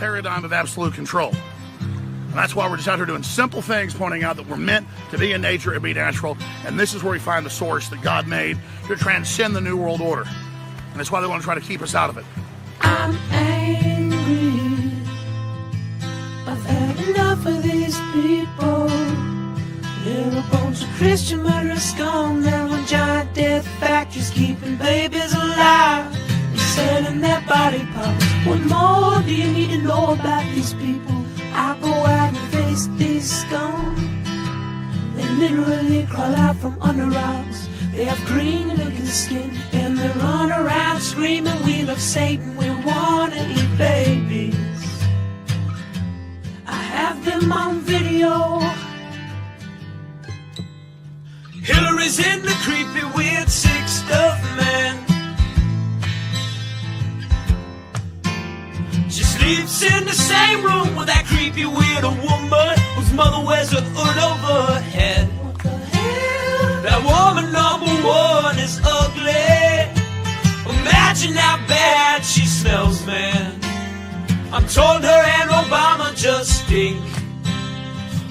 paradigm of absolute control. And that's why we're just out here doing simple things, pointing out that we're meant to be in nature and be natural. And this is where we find the source that God made to transcend the New World Order. And that's why they want to try to keep us out of it. I'm angry. I've had enough of these people. They're a bunch of Christian murderers scum. They're on giant death factories keeping babies alive and selling their body parts. What more do you need to know about these people? I go out and face these scum. They literally crawl out from under rocks. They have green looking skin and they run around screaming, we love Satan, we wanna eat babies. I have them on video. Hillary's in the creepy weird sick stuff, man. She sleeps in the same room with that creepy weird woman whose mother wears a hood over her head. What the hell? That woman number one is ugly. Imagine how bad she smells, man. I'm told her and Obama just stink.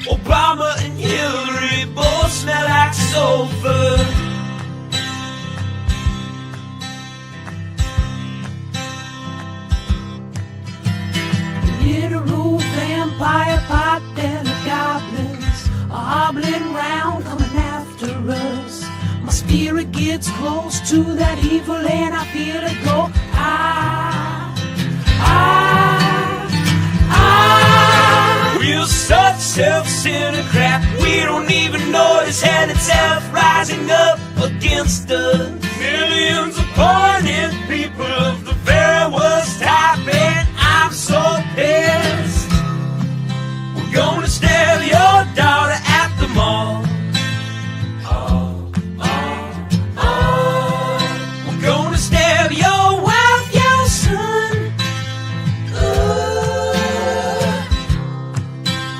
Obama and Hillary both smell like sulfur. Literal vampire pot and the goblins are hobbling round coming after us. My spirit gets close to that evil and I feel it go. We're such self-centered crap. We don't even notice hell itself rising up against us. Millions of pointed people of the very worst type, and I'm so pissed. We're gonna steal your daughter at the mall. We're gonna steal your wife, your son.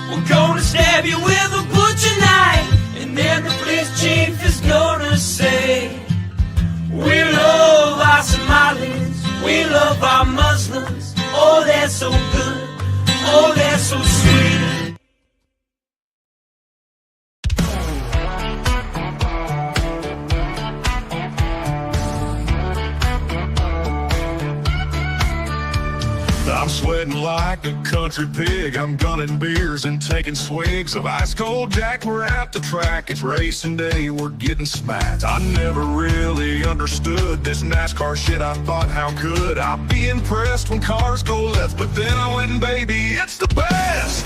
We're gonna stab you with a butcher knife, and then the police chief is gonna say, we love our Somalis, we love our Muslims. Oh, they're so good, oh, they're so sweet. I'm sweating like a country pig. I'm gunning beers and taking swigs of ice cold Jack. We're at the track, it's racing day, we're getting smacked. I never really understood this NASCAR shit. I thought, how could I be impressed when cars go left? But then I went and baby, it's the best.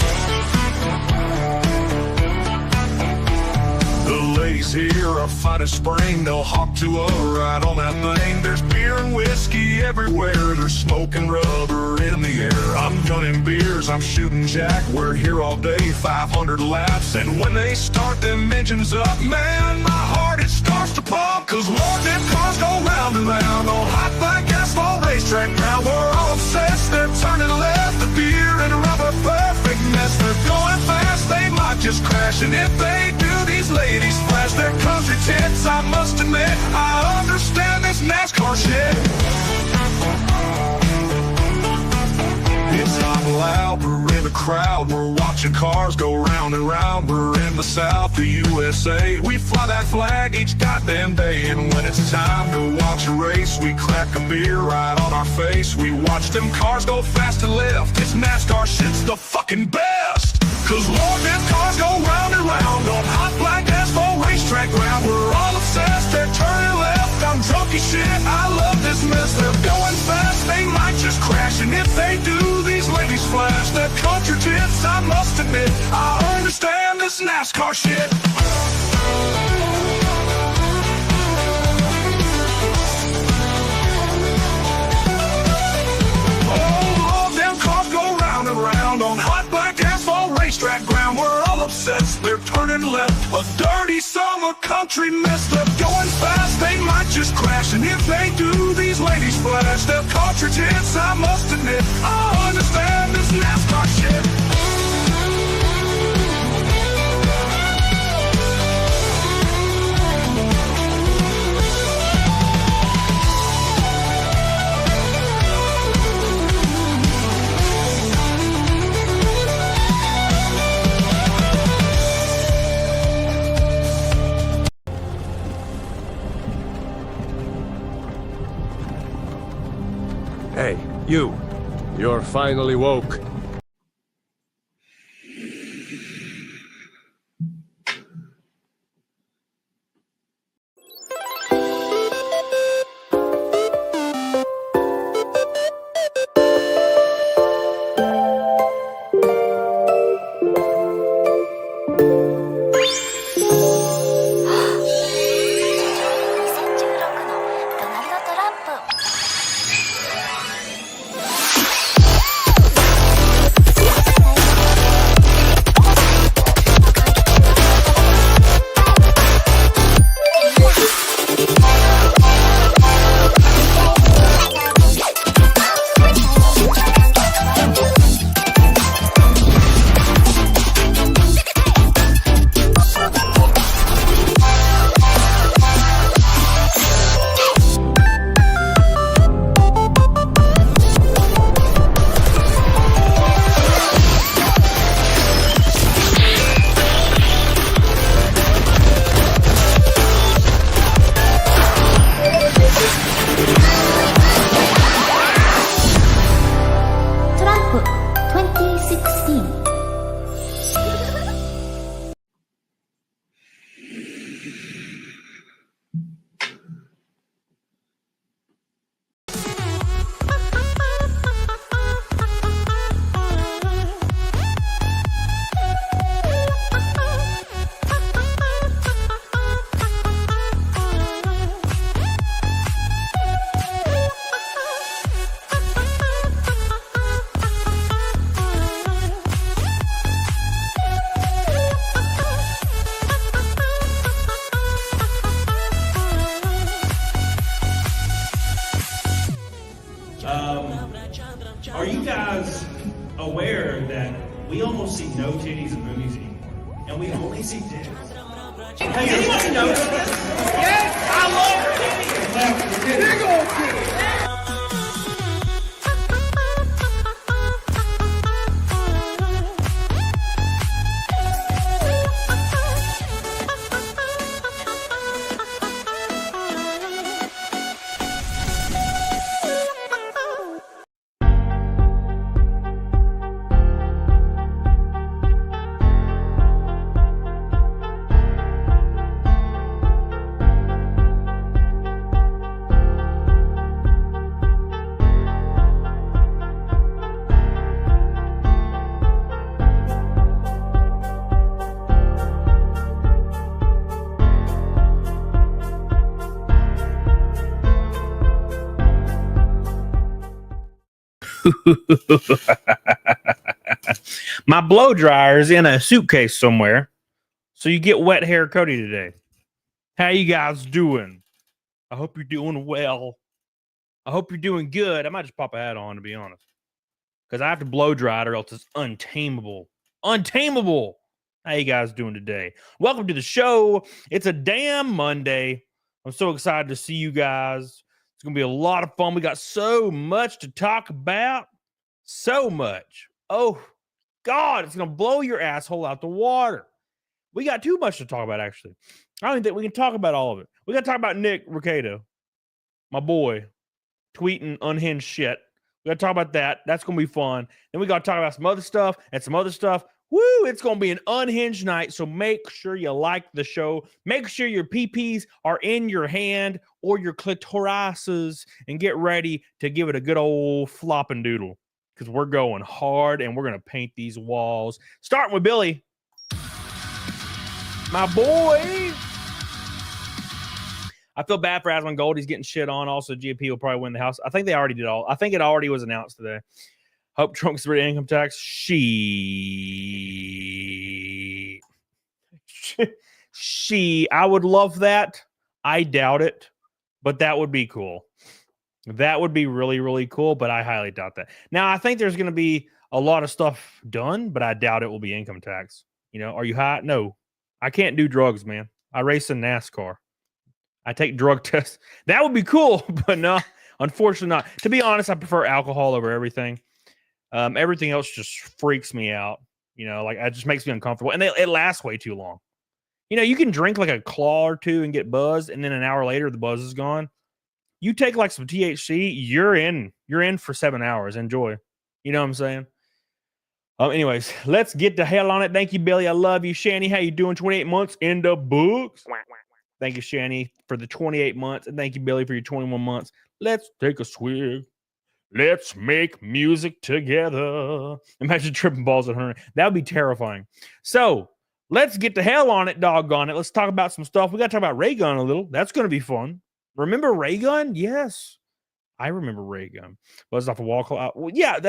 The ladies here are fine as spring. They'll hop to a ride on that thing. There's beer and whiskey everywhere. There's smoke and rubber in the air. I'm gunning beers, I'm shooting Jack. We're here all day, 500 laps. And when they start them engines up, man, my heart, it starts to pump. Cause Lord, them cars go round and round on hot black asphalt racetrack. Now we're all obsessed, they're turning left. The beer and rubber, perfect mess. They're going fast, they might just crash. And if they do, these ladies flash their country tits. I must admit, I understand this NASCAR shit. It's not loud, we're in the crowd. We're watching cars go round and round. We're in the South, the USA. We fly that flag each goddamn day. And when it's time to watch a race, we crack a beer right on our face. We watch them cars go fast and left. It's NASCAR shit's the fucking best. Cause Lord, them cars go round and round on hot black asphalt racetrack ground. We're all obsessed, they're turning left. I'm drunk as shit, I love this mess. They're going fast, they might just crash. And if they do, these ladies flash their country tits. I must admit, I understand this NASCAR shit. On hot black asphalt racetrack ground, we're all obsessed, they're turning left. A dirty summer country mess. They're going fast, they might just crash. And if they do, these ladies flash their cartridge hits. I must admit, I understand this NASCAR shit. You're finally woke. Are you guys aware that we almost see no titties in movies anymore? And we only see dicks. Has anybody noticed this? Yes, I love titties! Big old titties! My blow dryer is in a suitcase somewhere, so you get wet hair Cody today. How you guys doing? I hope you're doing well. I hope you're doing good. I might just pop a hat on, to be honest, because I have to blow dry it or else it's untamable. Untamable. How you guys doing today? Welcome to the show. It's a damn Monday. I'm so excited to see you guys. It's going to be a lot of fun. We got so much to talk about. So much. Oh, God, it's going to blow your asshole out the water. We got too much to talk about, actually. I don't even think we can talk about all of it. We got to talk about Nick Rekieta, my boy, tweeting unhinged shit. We got to talk about that. That's going to be fun. Then we got to talk about some other stuff and some other stuff. Woo, it's going to be an unhinged night, so make sure you like the show. Make sure your PPs are in your hand or your clitorises and get ready to give it a good old flopping doodle because we're going hard and we're going to paint these walls. Starting with Billy, my boy. I feel bad for Asmongold. He's getting shit on. Also, GOP will probably win the House. I think they already did all. I think it already was announced today. Hope Trump gets rid of income tax. I would love that. I doubt it, but that would be cool. That would be really, really cool, but I highly doubt that. Now, I think there's going to be a lot of stuff done, but I doubt it will be income tax. You know, are you high? No. I can't do drugs, man. I race in NASCAR. I take drug tests. That would be cool, but no, unfortunately not. To be honest, I prefer alcohol over everything. Everything else just freaks me out. You know, like it just makes me uncomfortable. And it lasts way too long. You know, you can drink like a claw or two and get buzzed, and then an hour later, the buzz is gone. You take like some THC, you're you're in for 7 hours. Enjoy. You know what I'm saying? Anyways, let's get the hell on it. Thank you, Billy. I love you. Shani, how you doing? 28 months in the books. Thank you, Shani, for the 28 months. And thank you, Billy, for your 21 months. Let's take a swig. Let's make music together. Imagine tripping balls at 100. That would be terrifying. So let's get the hell on it, doggone it. Let's talk about some stuff. We got to talk about Raygun a little. That's going to be fun. Remember Raygun? Yes. I remember Raygun. Buzzed off a wall clock. Well, yeah,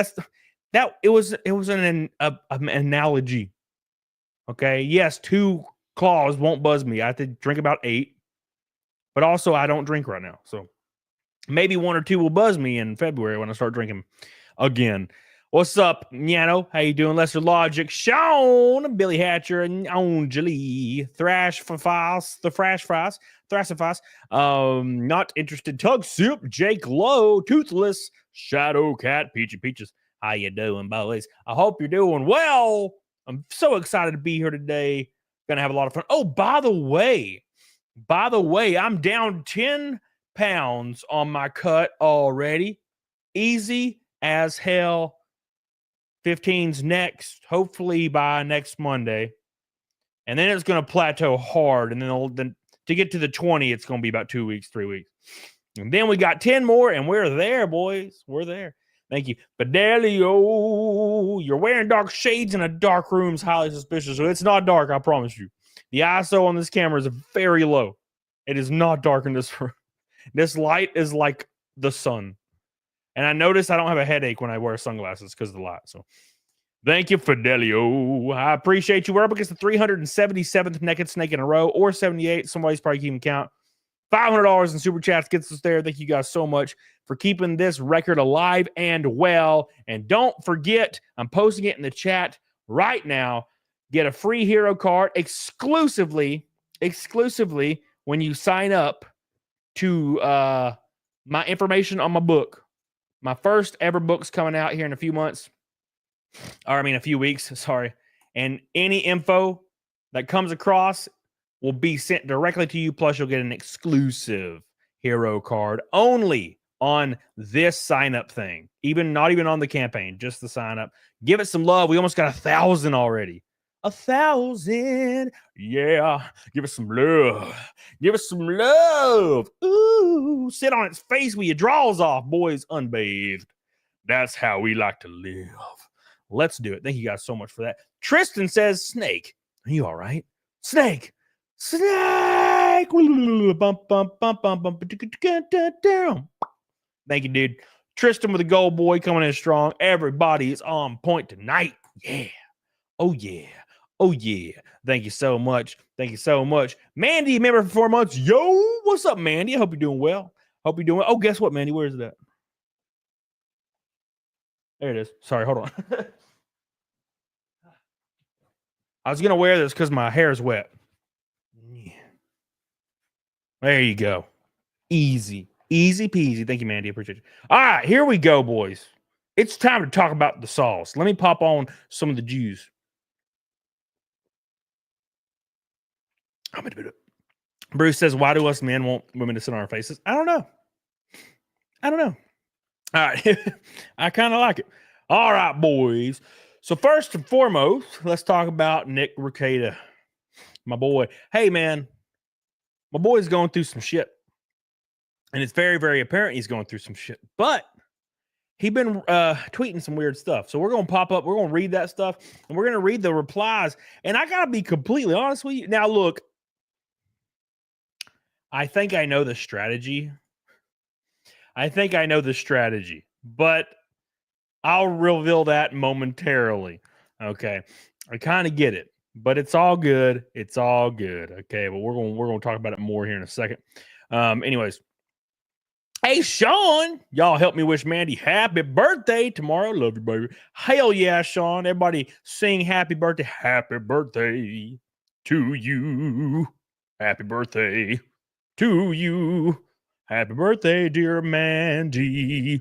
it was an analogy. Okay. Yes, 2 claws won't buzz me. I have to drink about 8. But also I don't drink right now. So maybe 1 or 2 will buzz me in February when I start drinking again. What's up, Nyano? How you doing? Lesser Logic, Sean, Billy Hatcher, and Anjali, Thrasifice, Not Interested, Tug Soup, Jake Lowe, Toothless, Shadow Cat, Peachy Peaches. How you doing, boys? I hope you're doing well. I'm so excited to be here today. Gonna have a lot of fun. Oh, by the way, I'm down 10 pounds on my cut already. Easy as hell. 15's next, hopefully by next Monday. And then it's going to plateau hard. And then to get to the 20, it's going to be about 2 weeks, 3 weeks. And then we got 10 more, and we're there, boys. We're there. Thank you. Fidelio, you're wearing dark shades in a dark room is highly suspicious. So it's not dark, I promise you. The ISO on this camera is very low. It is not dark in this room. This light is like the sun. And I notice I don't have a headache when I wear sunglasses because of the light. So thank you, Fidelio. I appreciate you. We're up against the 377th naked snake in a row, or 78. Somebody's probably keeping count. $500 in super chats gets us there. Thank you guys so much for keeping this record alive and well. And don't forget, I'm posting it in the chat right now. Get a free hero card exclusively when you sign up to my information on my book. My first ever book's coming out here in a few months. Or, a few weeks, sorry. And any info that comes across will be sent directly to you. Plus, you'll get an exclusive hero card only on this sign-up thing. Not even on the campaign, just the sign-up. Give it some love. We almost got 1,000 already. 1,000. Yeah. Give us some love. Give us some love. Ooh. Sit on its face with your drawers off, boys, unbathed. That's how we like to live. Let's do it. Thank you guys so much for that. Tristan says, Snake, are you all right? Snake. Snake. Bump, bump, bump, bump, bump. Thank you, dude. Tristan with the gold boy coming in strong. Everybody is on point tonight. Yeah. Oh, yeah. Oh, yeah. Thank you so much. Thank you so much. Mandy, member for 4 months. Yo, what's up, Mandy? I hope you're doing well. Hope you're doing well. Oh, guess what, Mandy? Where is that? There it is. Sorry, hold on. I was going to wear this because my hair is wet. There you go. Easy. Easy peasy. Thank you, Mandy. I appreciate you. All right, here we go, boys. It's time to talk about the sauce. Let me pop on some of the juice. Bruce says, why do us men want women to sit on our faces? I don't know. All right. I kind of like it. All right, boys. So first and foremost, let's talk about Nick Rekieta, my boy. Hey, man, my boy's going through some shit. And it's very, very apparent he's going through some shit. But he's been tweeting some weird stuff. So we're going to pop up. We're going to read that stuff. And we're going to read the replies. And I got to be completely honest with you. Now, look. I think I know the strategy. But I'll reveal that momentarily. Okay. I kind of get it, but it's all good. It's all good. Okay. But we're going to talk about it more here in a second. Anyways. Hey, Sean, y'all help me wish Mandy happy birthday tomorrow. Love you, baby. Hell yeah, Sean. Everybody sing happy birthday. Happy birthday to you. Happy birthday to you. Happy birthday, dear Mandy.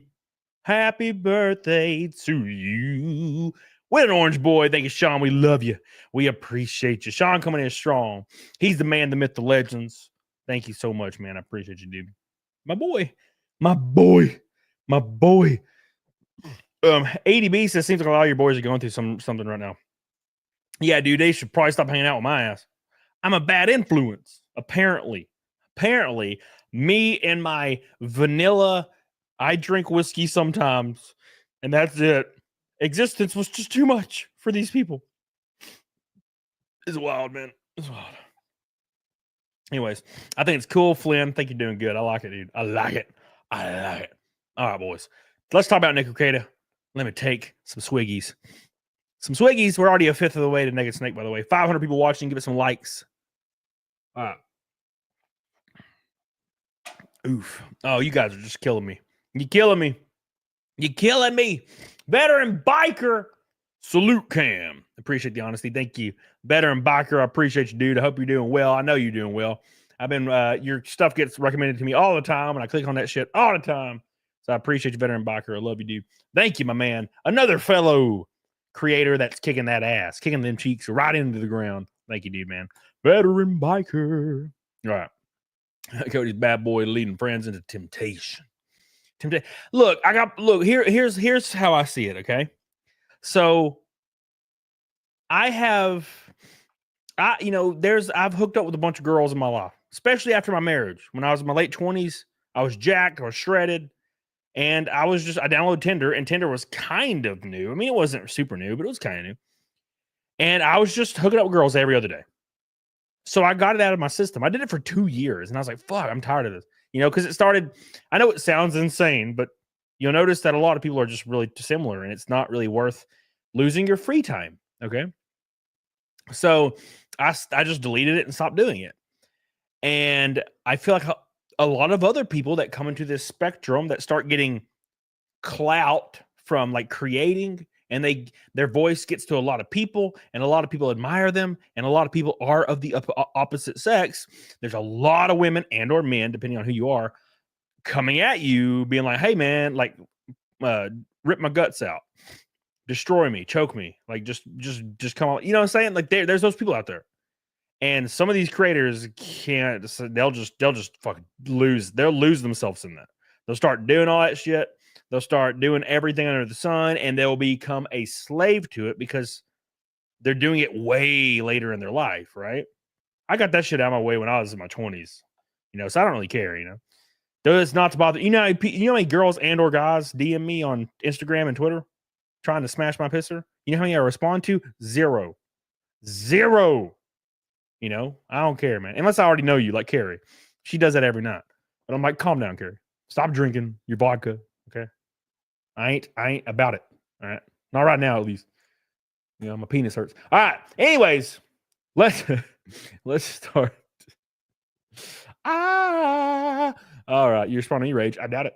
Happy birthday to you. With an orange boy. Thank you, Sean. We love you. We appreciate you. Sean coming in strong. He's the man, the myth, the legends. Thank you so much, man. I appreciate you, dude. My boy. ADB says seems like a lot of your boys are going through something right now. Yeah, dude, they should probably stop hanging out with my ass. I'm a bad influence, apparently. Apparently, me and my vanilla, I drink whiskey sometimes, and that's it. Existence was just too much for these people. It's wild, man. It's wild. Anyways, I think it's cool, Flynn. I think you're doing good. I like it, dude. I like it. I like it. All right, boys. Let's talk about Nick Rekieta. Let me take some swiggies. Some swiggies. We're already a fifth of the way to Naked Snake, by the way. 500 people watching. Give it some likes. All right. Oof. Oh, you guys are just killing me. You're killing me. You're killing me. Veteran biker. Salute, Cam. Appreciate the honesty. Thank you. Veteran biker. I appreciate you, dude. I hope you're doing well. I know you're doing well. I've been, your stuff gets recommended to me all the time, and I click on that shit all the time. So I appreciate you, Veteran biker. I love you, dude. Thank you, my man. Another fellow creator that's kicking that ass, kicking them cheeks right into the ground. Thank you, dude, man. Veteran biker. All right. Cody's bad boy leading friends into temptation. Look, here's how I see it, okay? So I've hooked up with a bunch of girls in my life, especially after my marriage. When I was in my late 20s, I was jacked, I was shredded, and I downloaded Tinder, and Tinder was kind of new. I mean, it wasn't super new, but it was kind of new. And I was just hooking up with girls every other day. So I got it out of my system. I did it for 2 years, and I was like, fuck, I'm tired of this. Because it started, I know it sounds insane, but you'll notice that a lot of people are just really similar, and it's not really worth losing your free time, okay? So I just deleted it and stopped doing it. And I feel like a lot of other people that come into this spectrum that start getting clout from like creating, and their voice gets to a lot of people, and a lot of people admire them, and a lot of people are of the opposite sex. There's a lot of women and or men, depending on who you are, coming at you being like, hey man, like rip my guts out, destroy me, choke me, like just come on. You know what I'm saying? Like there's those people out there. And some of these creators can't, they'll just fucking lose themselves in that. They'll start doing all that shit. They'll start doing everything under the sun, and they'll become a slave to it because they're doing it way later in their life, right? I got that shit out of my way when I was in my 20s, so I don't really care, Though it's not to bother. You know how many girls and or guys DM me on Instagram and Twitter trying to smash my pisser? You know how many I respond to? Zero. I don't care, man. Unless I already know you, like Carrie. She does that every night. But I'm like, calm down, Carrie. Stop drinking your vodka, okay? I ain't about it, all right? Not right now, at least. My penis hurts. All right. Anyways, let's start. All right. You're responding to rage. I doubt it.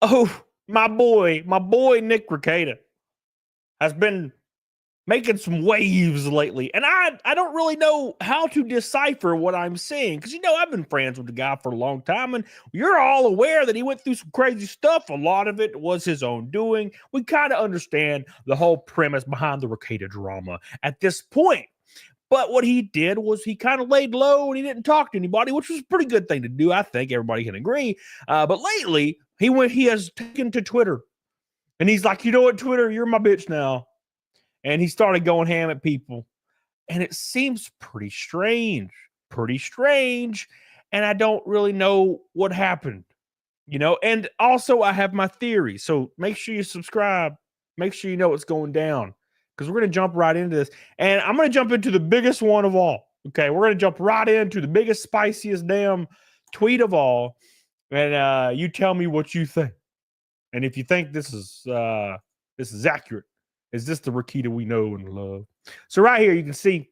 Oh, my boy Nick Rekieta has been making some waves lately, and I don't really know how to decipher what I'm seeing, because I've been friends with the guy for a long time, and you're all aware that he went through some crazy stuff. A lot of it was his own doing. We kind of understand the whole premise behind the Rekieta drama at this point. But what he did was he kind of laid low and he didn't talk to anybody, which was a pretty good thing to do. I think everybody can agree. But lately, he has taken to Twitter, and he's like, you know what, Twitter, you're my bitch now. And he started going ham at people. And it seems pretty strange. And I don't really know what happened, And also, I have my theory. So make sure you subscribe. Make sure you know what's going down, because we're going to jump right into this. And I'm going to jump into the biggest one of all. Okay, we're going to jump right into the biggest, spiciest damn tweet of all. And you tell me what you think. And if you think this is accurate. Is this the Rekieta we know and love? So right here, you can see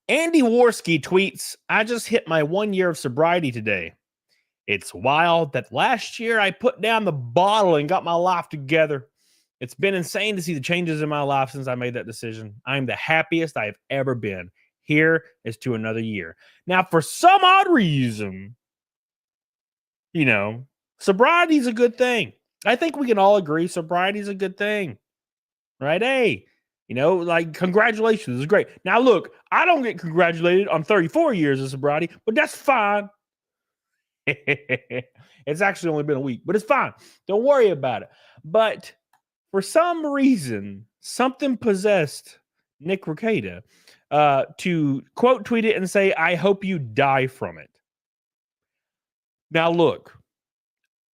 Andy Worski tweets, I just hit my 1 year of sobriety today. It's wild that last year I put down the bottle and got my life together. It's been insane to see the changes in my life since I made that decision. I'm the happiest I've ever been. Here is to another year. Now, for some odd reason, sobriety is a good thing. I think we can all agree sobriety is a good thing. Right? Hey, You know, like, congratulations. This is great. Now, look, I don't get congratulated on 34 years of sobriety, but that's fine. It's actually only been a week, but it's fine. Don't worry about it. But for some reason, something possessed Nick Rekieta to quote tweet it and say, I hope you die from it. Now, look,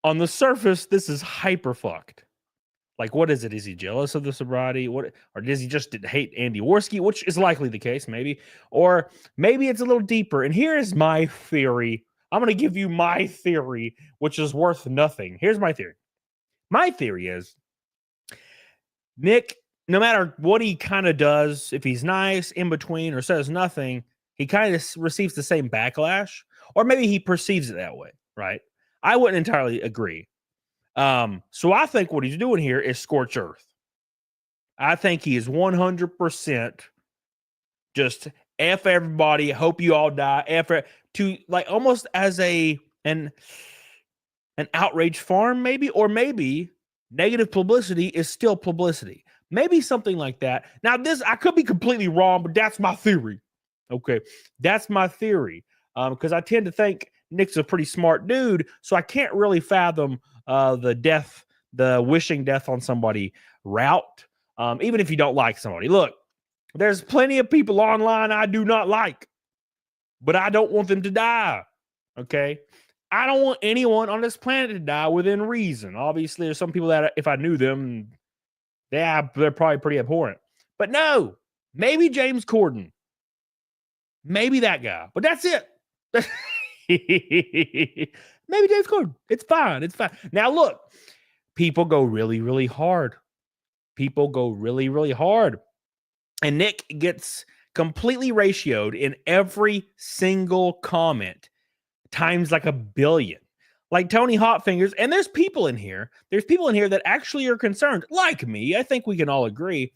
on the surface, this is hyper fucked. Like, what is it? Is he jealous of the sobriety? Or does he just hate Andy Worski, which is likely the case, maybe? Or maybe it's a little deeper. And here is my theory. I'm going to give you my theory, which is worth nothing. Here's my theory. My theory is Nick, no matter what he kind of does, if he's nice, in between, or says nothing, he kind of receives the same backlash. Or maybe he perceives it that way, right? I wouldn't entirely agree. So I think what he's doing here is scorch earth. I think he is 100% just F everybody, hope you all die, to like almost as an outrage farm, maybe, or maybe negative publicity is still publicity. Maybe something like that. Now, this, I could be completely wrong, but that's my theory. Okay, that's my theory. Because I tend to think Nick's a pretty smart dude, so I can't really fathom the wishing death on somebody route, even if you don't like somebody. Look, there's plenty of people online I do not like, but I don't want them to die, okay? I don't want anyone on this planet to die within reason. Obviously, there's some people that if I knew them, they're probably pretty abhorrent. But no, maybe James Corden. Maybe that guy, but that's it. Maybe James Corden. It's fine. It's fine. Now, look, people go really, really hard. People go really, really hard. And Nick gets completely ratioed in every single comment times like 1 billion. Like Tony Hotfingers. And there's people in here. There's people in here that actually are concerned. Like me. I think we can all agree.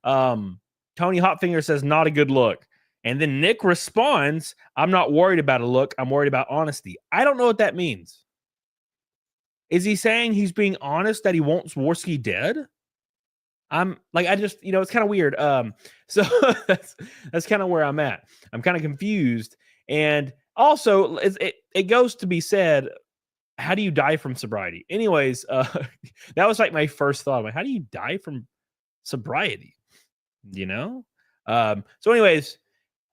Tony Hotfinger says, not a good look. And then Nick responds, I'm not worried about a look. I'm worried about honesty. I don't know what that means. Is he saying he's being honest that he wants Worski dead? I'm like, I just, it's kind of weird. So that's kind of where I'm at. I'm kind of confused. And also, it goes to be said, how do you die from sobriety? Anyways, that was like my first thought. I'm like, how do you die from sobriety? So anyways,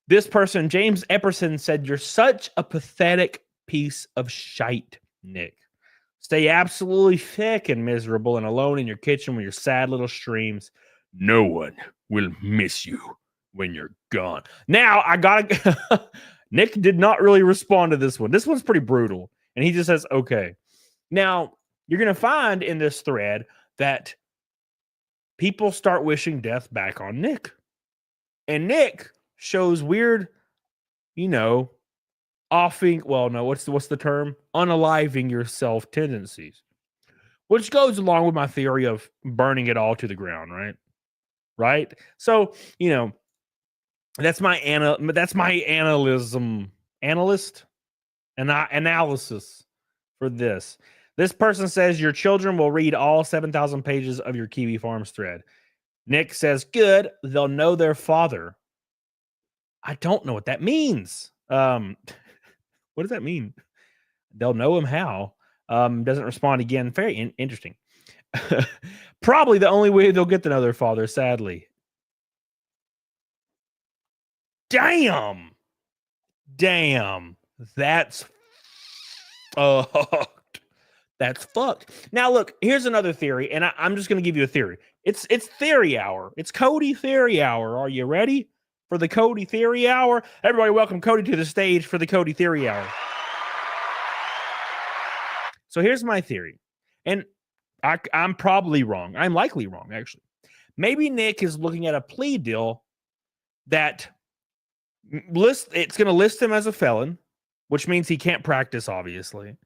this person, James Epperson, said, you're such a pathetic piece of shite, Nick. Stay absolutely thick and miserable and alone in your kitchen with your sad little streams. No one will miss you when you're gone. Now, Nick did not really respond to this one. This one's pretty brutal. And he just says, okay. Now, you're going to find in this thread that people start wishing death back on Nick. And Nick shows weird, offing. Well, no, what's the term? Unaliving yourself tendencies, which goes along with my theory of burning it all to the ground, right? Right. So, that's my analysis for this. This person says your children will read all 7,000 pages of your Kiwi Farms thread. Nick says, good, they'll know their father. I don't know what that means. What does that mean? They'll know him how. Doesn't respond again. Very interesting. Probably the only way they'll get to know their father, sadly. Damn. That's fucked. That's fucked. Now, look, here's another theory, and I'm just going to give you a theory. It's theory hour. It's Cody theory hour. Are you ready for the Cody theory hour? Everybody welcome Cody to the stage for the Cody theory hour. So here's my theory. And I'm probably wrong. I'm likely wrong, actually. Maybe Nick is looking at a plea deal that it's going to list him as a felon, which means he can't practice, obviously,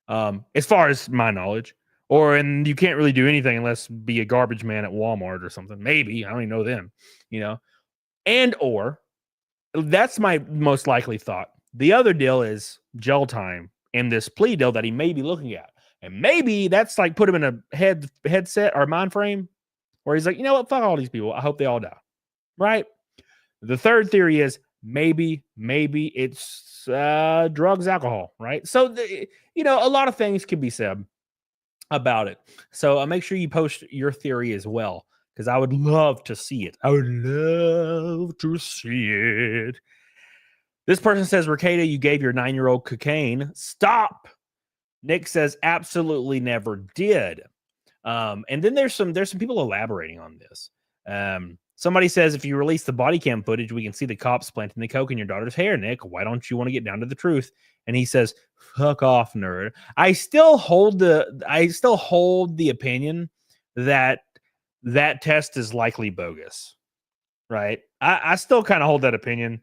as far as my knowledge. And you can't really do anything unless be a garbage man at Walmart or something. Maybe. I don't even know them, or that's my most likely thought. The other deal is jail time in this plea deal that he may be looking at. And maybe that's like put him in a headset or mind frame where he's like, you know what? Fuck all these people. I hope they all die. right? The third theory is maybe it's drugs, alcohol, right? So, a lot of things can be said about it. So make sure you post your theory as well, because I would love to see it. I would love to see it. This person says, Rekieta, you gave your 9-year-old cocaine. Stop. Nick says, absolutely never did. And then there's some people elaborating on this. Somebody says, if you release the body cam footage, we can see the cops planting the coke in your daughter's hair, Nick. Why don't you want to get down to the truth? And he says, fuck off, nerd. I still hold the opinion that test is likely bogus, right? I still kind of hold that opinion.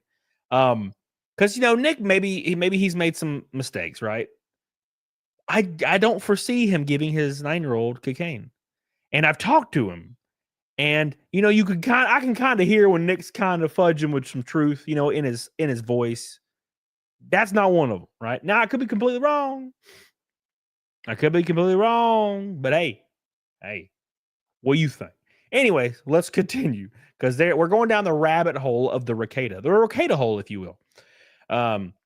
Because, Nick, maybe he's made some mistakes, right? I don't foresee him giving his 9-year-old cocaine. And I've talked to him. And, I can kind of hear when Nick's kind of fudging with some truth, in his voice. That's not one of them, right? Now, I could be completely wrong. But hey, what do you think? Anyways, let's continue, because we're going down the rabbit hole of the Rekieta hole, if you will.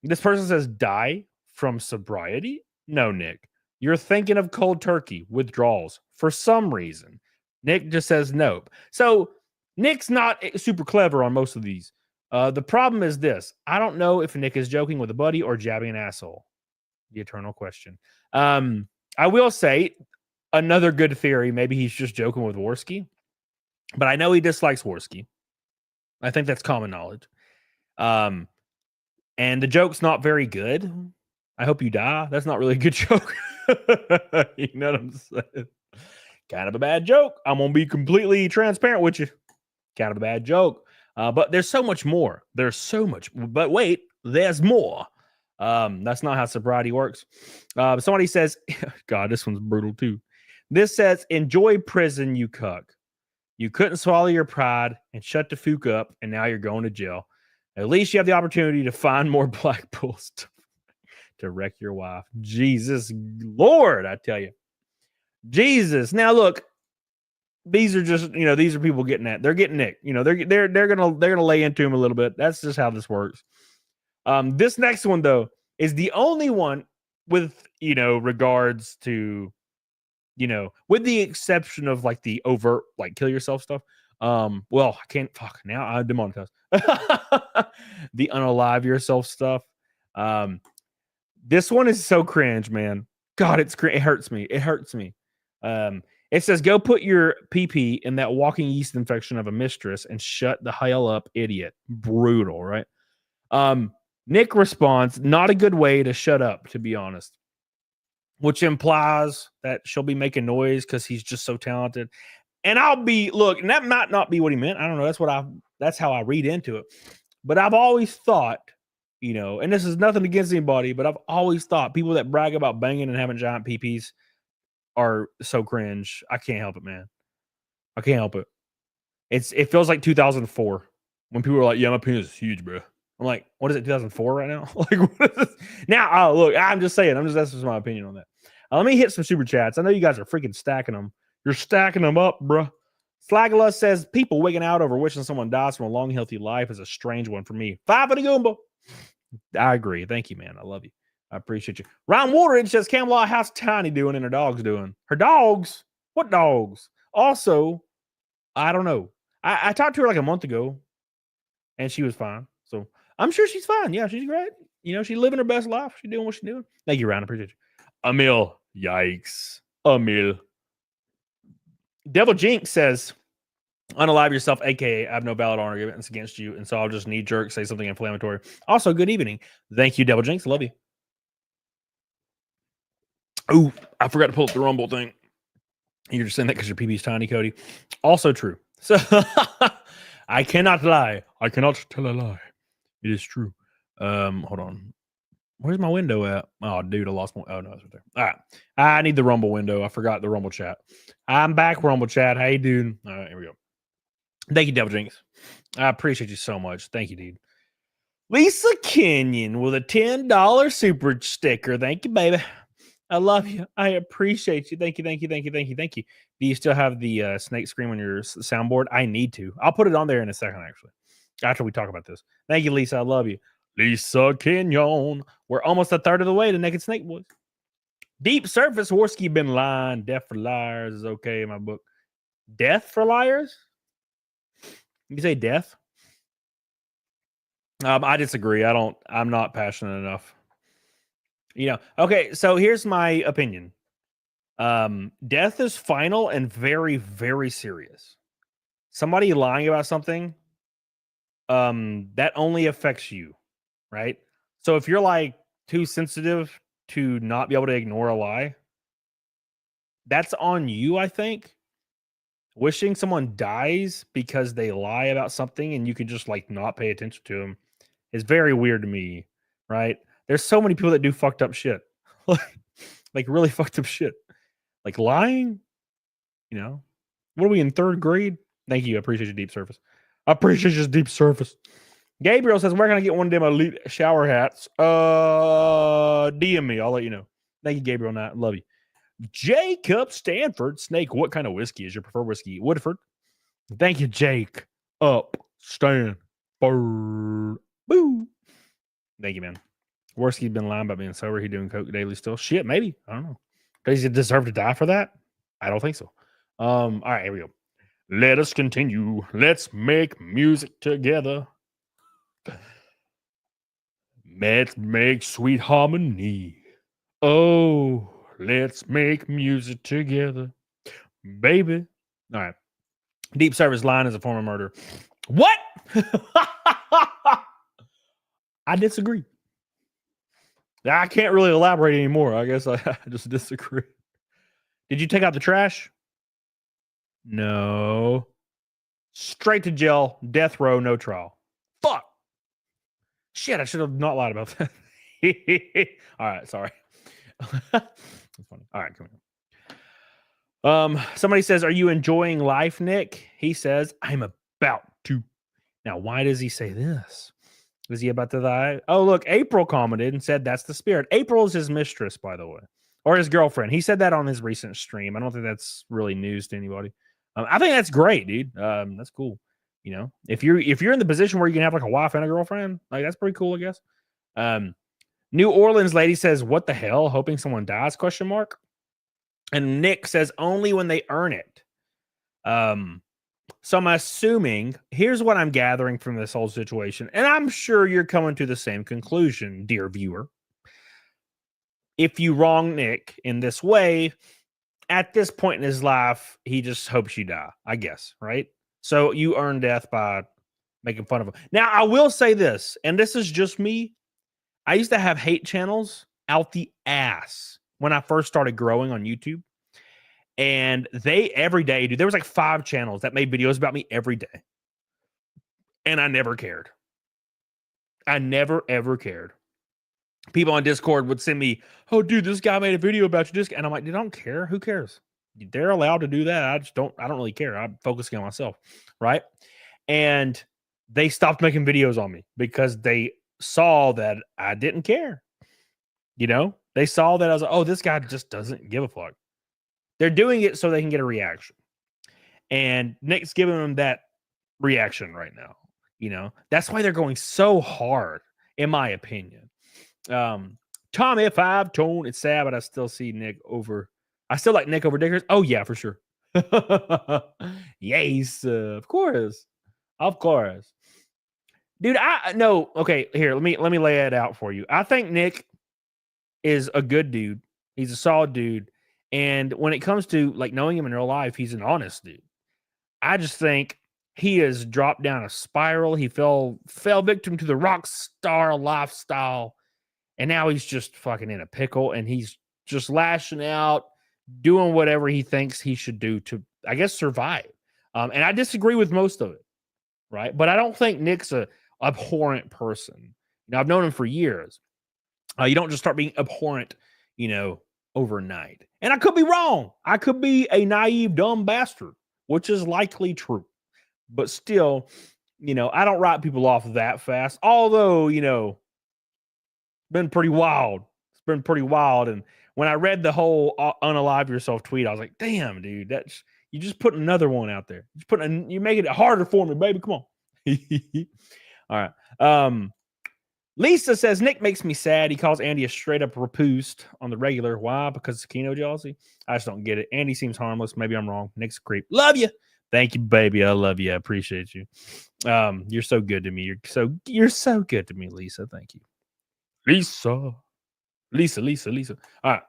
This person says, die from sobriety? No, Nick. You're thinking of cold turkey withdrawals for some reason. Nick just says nope. So Nick's not super clever on most of these. The problem is this. I don't know if Nick is joking with a buddy or jabbing an asshole. The eternal question. I will say another good theory. Maybe he's just joking with Worski. But I know he dislikes Worski. I think that's common knowledge. And the joke's not very good. I hope you die. That's not really a good joke. You know what I'm saying? Kind of a bad joke. I'm going to be completely transparent with you. Kind of a bad joke. But there's so much more. There's so much. But wait, there's more. That's not how sobriety works. Somebody says, God, this one's brutal too. This says, enjoy prison, you cuck. You couldn't swallow your pride and shut the fuck up, and now you're going to jail. At least you have the opportunity to find more black bulls to wreck your wife. Jesus Lord, I tell you. Jesus. Now look, these are just, these are people getting at. They're getting Nick. They're gonna lay into him a little bit. That's just how this works. This next one though is the only one with regards to with the exception of like the overt like kill yourself stuff. Well, I can't now I'm demonetized. The unalive yourself stuff. This one is so cringe, man. God, it hurts me. It hurts me. It says, go put your pee-pee in that walking yeast infection of a mistress and shut the hell up, idiot. Brutal, right? Nick responds, not a good way to shut up, to be honest. Which implies that she'll be making noise because he's just so talented. And and that might not be what he meant. I don't know. That's how I read into it. But I've always thought, and this is nothing against anybody, but I've always thought people that brag about banging and having giant pee-pees are so cringe. I can't help it, man. I can't help it. It feels like 2004 when people were like, yeah, my penis is huge, bro. I'm like, what is it, 2004 right now? Like, what is this? Now, look, I'm just saying. That's just my opinion on that. Let me hit some super chats. I know you guys are freaking stacking them. You're stacking them up, bro. Slagala says, people wigging out over wishing someone dies from a long, healthy life is a strange one for me. 5 for the Goomba. I agree. Thank you, man. I love you. I appreciate you. Ron Woolridge says, Camelot, how's Tiny doing and her dogs doing? Her dogs? What dogs? Also, I don't know. I talked to her like a month ago, and she was fine. So I'm sure she's fine. Yeah, she's great. She's living her best life. She's doing what she's doing. Thank you, Ron. I appreciate you. Emil. Yikes. Emil. Devil Jinx says, unalive yourself, aka I have no valid arguments against you, and so I'll just knee-jerk say something inflammatory. Also, good evening. Thank you, Devil Jinx. Love you. Oh, I forgot to pull up the Rumble thing. You're just saying that because your PB's tiny, Cody. Also true. So I cannot lie. I cannot tell a lie. It is true. Hold on. Where's my window at? Oh, dude, I lost my. Oh no, it's right there. All right. I need the Rumble window. I forgot the Rumble chat. I'm back, Rumble chat. Hey, dude. All right, here we go. Thank you, Devil Jinx. I appreciate you so much. Thank you, dude. Lisa Kenyon with a $10 super sticker. Thank you, baby. I love you. I appreciate you. Thank you. Do you still have the snake scream on your soundboard? I need to. I'll put it on there in a second, actually, after we talk about this. Thank you, Lisa. I love you. Lisa Kenyon. We're almost a third of the way to Naked Snake Boys. Deep Surface, Worski been lying. Death for liars is okay in my book. Death for liars? You say death? I disagree. I'm not passionate enough. Okay, so here's my opinion. Death is final and very, very serious. Somebody lying about something, that only affects you, right? So if you're like too sensitive to not be able to ignore a lie, that's on you, I think. Wishing someone dies because they lie about something and you can just like not pay attention to them is very weird to me, right? There's so many people that do fucked up shit. Like really fucked up shit. Like lying, What are we in 3rd grade? Thank you. I appreciate your Deep Surface. I appreciate your Deep Surface. Gabriel says, where can I get one of them elite shower hats? DM me. I'll let you know. Thank you, Gabriel. Love you. Jacob Stanford. Snake, what kind of whiskey is your preferred whiskey? Woodford. Thank you, Jake. Up. Stanford. Boo. Thank you, man. Worski's been lying about being sober. He doing coke daily still. Shit, maybe. I don't know. Does he deserve to die for that? I don't think so. All right, here we go. Let us continue. Let's make music together. Let's make sweet harmony. Oh, let's make music together, baby. All right. Deep Service line is a form of murder. What? I disagree. I can't really elaborate anymore. I guess I just disagree. Did you take out the trash? No. Straight to jail, death row, no trial. Fuck. Shit, I should have not lied about that. All right, sorry. That's funny. All right, come on. Somebody says, are you enjoying life, Nick? He says, I'm about to. Now, why does he say this? Is he about to die? Oh, look, April commented and said that's the spirit. April is his mistress, by the way, or his girlfriend. He said that on his recent stream. I don't think that's really news to anybody. I think that's great, dude. That's cool. If you're in the position where you can have like a wife and a girlfriend, like that's pretty cool, I guess. New Orleans lady says, "What the hell? Hoping someone dies?" ? And Nick says, "Only when they earn it." So I'm assuming, here's what I'm gathering from this whole situation, and I'm sure you're coming to the same conclusion, dear viewer. If you wrong Nick in this way, at this point in his life, he just hopes you die, I guess, right? So you earn death by making fun of him. Now, I will say this, and this is just me. I used to have hate channels out the ass when I first started growing on YouTube. And they, every day, dude, there was like 5 channels that made videos about me every day. And I never cared. I never, ever cared. People on Discord would send me, oh, dude, this guy made a video about you. And I'm like, dude, I don't care. Who cares? They're allowed to do that. I don't really care. I'm focusing on myself. Right. And they stopped making videos on me because they saw that I didn't care. They saw that I was like, oh, this guy just doesn't give a fuck. They're doing it so they can get a reaction. And Nick's giving them that reaction right now. That's why they're going so hard, in my opinion. Tommy 5 Tone, it's sad, but I still see Nick over. I still like Nick over Dickers. Oh, yeah, for sure. Yes, of course. Of course. Dude, no. Okay, here, let me lay it out for you. I think Nick is a good dude. He's a solid dude. And when it comes to like knowing him in real life, he's an honest dude. I just think he has dropped down a spiral. He fell victim to the rock star lifestyle. And now he's just fucking in a pickle. And he's just lashing out, doing whatever he thinks he should do to, I guess, survive. And I disagree with most of it. Right. But I don't think Nick's a abhorrent person. I've known him for years. You don't just start being abhorrent, overnight. And I could be wrong. I could be a naive, dumb bastard, which is likely true. But still, I don't write people off that fast. Although, been pretty wild. It's been pretty wild. And when I read the whole unalive yourself tweet, I was like, damn, dude, that's you just put another one out there. You're making it harder for me, baby. Come on. All right. Lisa says Nick makes me sad. He calls Andy a straight up rapoost on the regular. Why? Because of Keno jealousy? I just don't get it. Andy seems harmless. Maybe I'm wrong. Nick's a creep. Love you. Thank you, baby. I love you. I appreciate you. You're so good to me. You're so good to me, Lisa. Thank you. Lisa. All right.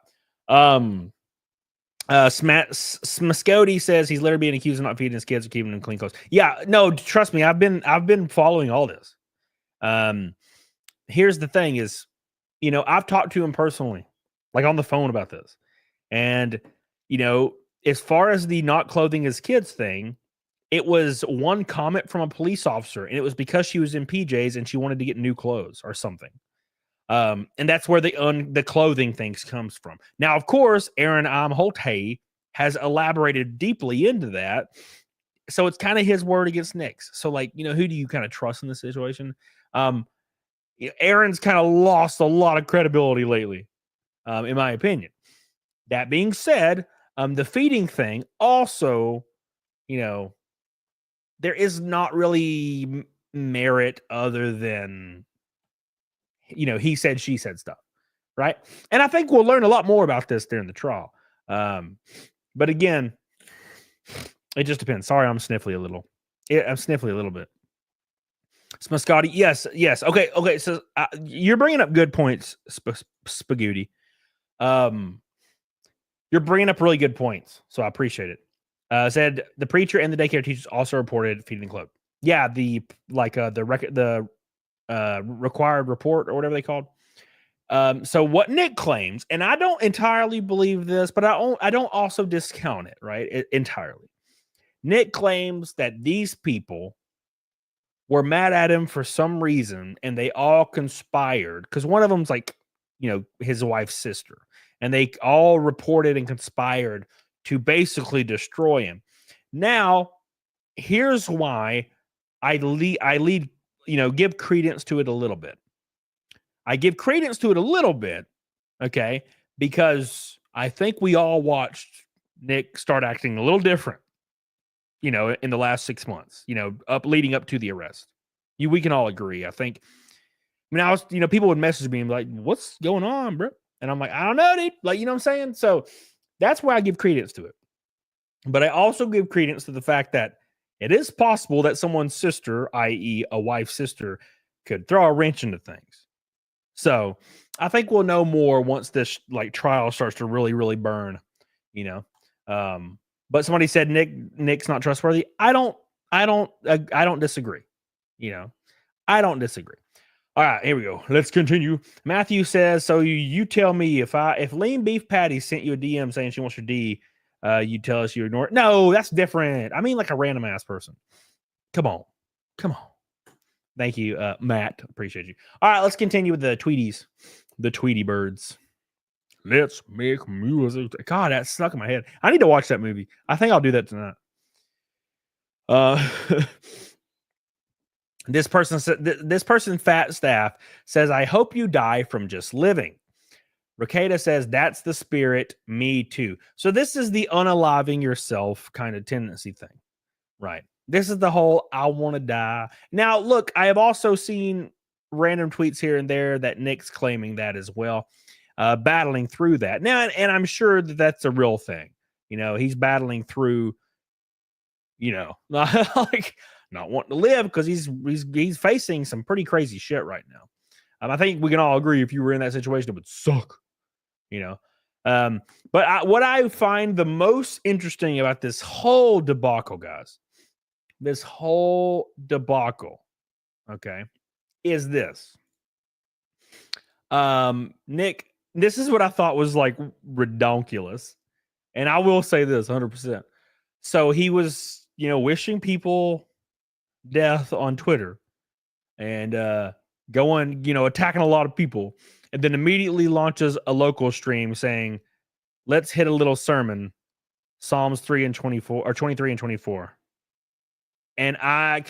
Smascody says he's literally being accused of not feeding his kids or keeping them clean clothes. Yeah, no, trust me. I've been following all this. Here's the thing is, I've talked to him personally, like on the phone about this. And, as far as the not clothing his kids thing, it was one comment from a police officer, and it was because she was in PJs and she wanted to get new clothes or something. And that's where the clothing things comes from. Now, of course, Aaron Holte has elaborated deeply into that. So it's kind of his word against Nick's. So, like, who do you kind of trust in this situation? Aaron's kind of lost a lot of credibility lately, in my opinion. That being said, the feeding thing also, there is not really merit other than, he said, she said stuff, right? And I think we'll learn a lot more about this during the trial. But again, it just depends. Sorry, I'm sniffly a little. I'm sniffly a little bit. Smascati, yes. Okay. So you're bringing up good points, Spaghetti. You're bringing up really good points, so I appreciate it. Said the preacher and the daycare teachers also reported feeding the club. Yeah, the required report or whatever they called. So what Nick claims, and I don't entirely believe this, but I don't also discount it, right? Entirely. Nick claims that these people were mad at him for some reason, and they all conspired because one of them's like, his wife's sister, and they all reported and conspired to basically destroy him. Now, here's why I give credence to it a little bit. I give credence to it a little bit, okay, because I think we all watched Nick start acting a little different, in the last 6 months, leading up to the arrest. We can all agree, I think. I was, people would message me and be like, what's going on, bro? And I'm like, I don't know, dude. Like, you know what I'm saying? So that's why I give credence to it. But I also give credence to the fact that it is possible that someone's sister, i.e. a wife's sister, could throw a wrench into things. So I think we'll know more once this trial starts to really, really burn, but somebody said Nick's not trustworthy. I don't disagree. I don't disagree. All right, here we go. Let's continue. Matthew says, so you tell me if Lean Beef Patty sent you a DM saying she wants your D, you tell us you ignore it. No, that's different. I mean, like a random ass person. Come on. Thank you, Matt. Appreciate you. All right, let's continue with the Tweeties, the Tweety Birds. Let's make music. God, that stuck in my head. I need to watch that movie. I think I'll do that tonight. This person, Fat Staff, says, I hope you die from just living. Rekieta says, that's the spirit. Me too. So this is the unaliving yourself kind of tendency thing, right? This is the whole I want to die. Now, look, I have also seen random tweets here and there that Nick's claiming that as well, battling through that. Now, and I'm sure that that's a real thing. He's battling through, like not wanting to live because he's facing some pretty crazy shit right now. I think we can all agree if you were in that situation, it would suck, But what I find the most interesting about this whole debacle, guys, this whole debacle, okay, is this. Nick, this is what I thought was like redonkulous. And I will say this 100%. So he was, wishing people death on Twitter and going, attacking a lot of people, and then immediately launches a local stream saying, let's hit a little sermon, Psalms 3 and 24 or 23 and 24. And I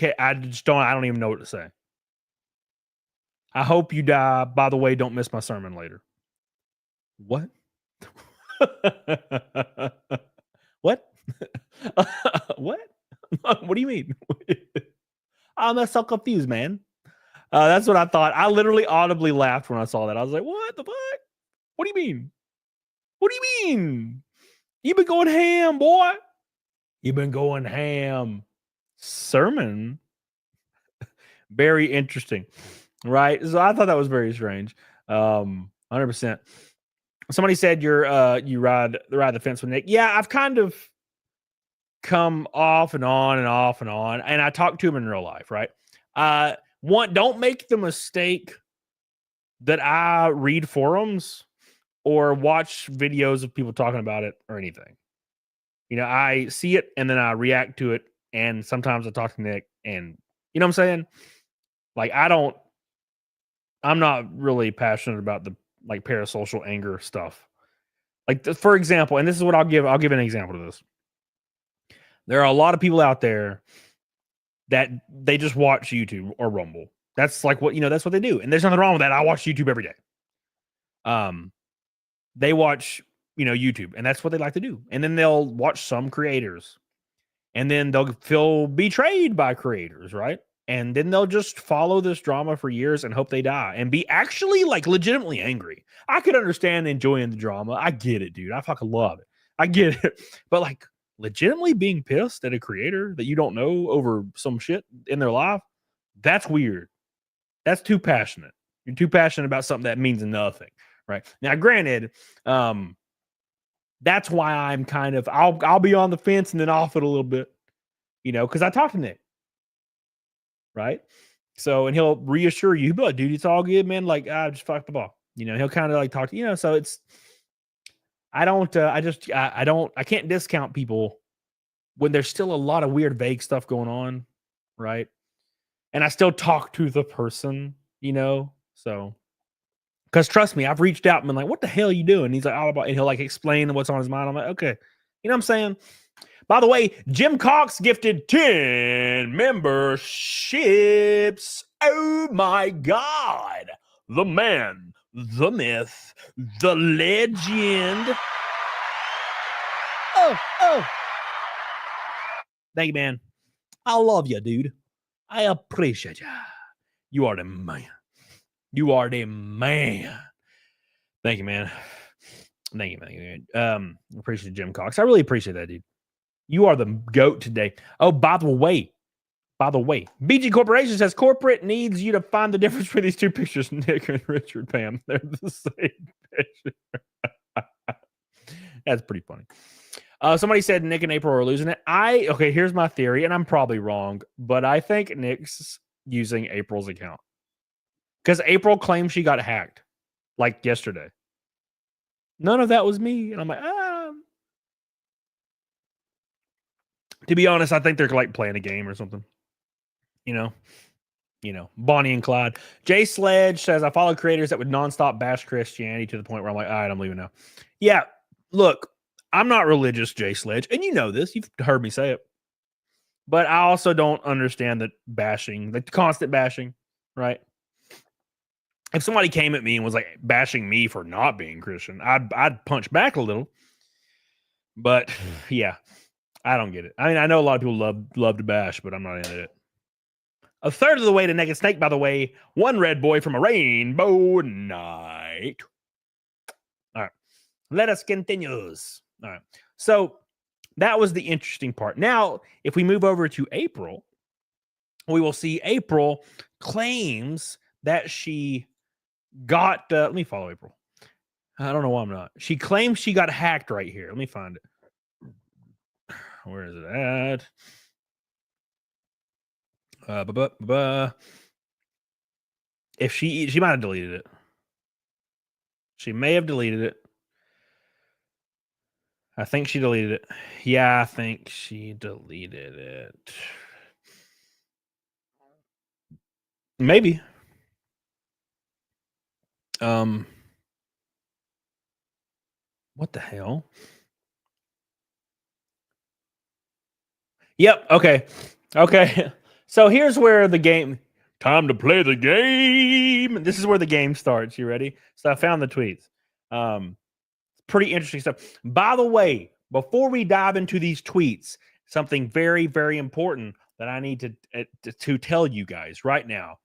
don't even know what to say. I hope you die. By the way, don't miss my sermon later. What? What? What? What do you mean? I'm so confused, man. That's what I thought. I literally audibly laughed when I saw that. I was like, what the fuck? What do you mean? What do you mean? You've been going ham, boy. You've been going ham. Sermon. Very interesting. Right? So I thought that was very strange. 100%. Somebody said you ride the fence with Nick. Yeah, I've kind of come off and on and off and on. And I talk to him in real life, right? Don't make the mistake that I read forums or watch videos of people talking about it or anything. You know, I see it and then I react to it. And sometimes I talk to Nick and you know what I'm saying? Like, I'm not really passionate about the like parasocial anger stuff. Like, for example, and this is what I'll give an example of this. There are a lot of people out there that they just watch YouTube or Rumble. That's like what, that's what they do. And there's nothing wrong with that. I watch YouTube every day. They watch, YouTube, and that's what they like to do. And then they'll watch some creators. And then they'll feel betrayed by creators, right? And then they'll just follow this drama for years and hope they die and be actually like legitimately angry. I could understand enjoying the drama. I get it, dude. I fucking love it. I get it. But like legitimately being pissed at a creator that you don't know over some shit in their life, that's weird. That's too passionate. You're too passionate about something that means nothing, right? Now, granted, that's why I'm kind of, I'll be on the fence and then off it a little bit, because I talk to Nick. Right. So, and he'll reassure you, but dude, it's all good, man. Like, I just fucked the ball. He'll kind of like talk to, so it's, I can't discount people when there's still a lot of weird, vague stuff going on. Right. And I still talk to the person, so, because trust me, I've reached out and been like, what the hell are you doing? And he's like, and he'll like explain what's on his mind. I'm like, okay. You know what I'm saying? By the way, Jim Cox gifted 10 memberships. Oh my God. The man, the myth, the legend. Oh. Thank you, man. I love you, dude. I appreciate you. You are the man. You are the man. Thank you, man. Thank you. Appreciate Jim Cox. I really appreciate that, dude. You are the GOAT today. Oh, by the way, BG Corporation says corporate needs you to find the difference between these two pictures, Nick and Richard Pam. They're the same picture. That's pretty funny. Somebody said Nick and April are losing it. Okay, here's my theory, and I'm probably wrong, but I think Nick's using April's account. Because April claims she got hacked, like yesterday. None of that was me. And I'm like, To be honest, I think they're like playing a game or something. Bonnie and Clyde. Jay Sledge says, I follow creators that would nonstop bash Christianity to the point where I'm like, all right, I'm leaving now. Yeah, look, I'm not religious, Jay Sledge. And you know this. You've heard me say it. But I also don't understand the bashing, the constant bashing, right? If somebody came at me and was like bashing me for not being Christian, I'd punch back a little. But yeah, I don't get it. I mean, I know a lot of people love to bash, but I'm not into it. A third of the way to Naked Snake, by the way. One red boy from a rainbow night. All right. Let us continue. All right. So that was the interesting part. Now, if we move over to April, we will see April claims that she got, let me follow April. I don't know why I'm not. She claims she got hacked right here. Let me find it. Where is it at? If she might have deleted it. She may have deleted it. I think she deleted it. Yeah, I think she deleted it. Maybe. What the hell? Yep. Okay. So here's where the game. Time to play the game. This is where the game starts. You ready? So I found the tweets. It's pretty interesting stuff. By the way, before we dive into these tweets, something very, very important that I need to tell you guys right now.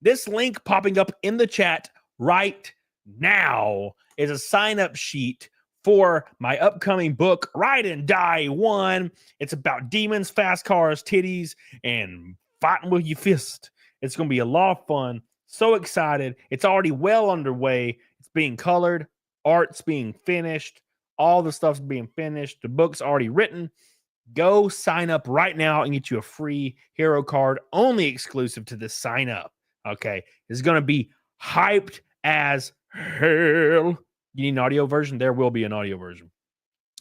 This link popping up in the chat right now is a sign-up sheet for my upcoming book, Ride and Die 1. It's about demons, fast cars, titties, and fighting with your fist. It's going to be a lot of fun. So excited. It's already well underway. It's being colored. Art's being finished. All the stuff's being finished. The book's already written. Go sign up right now and get you a free hero card, only exclusive to this sign up. Okay. It's going to be hyped as hell. You need an audio version? There will be an audio version.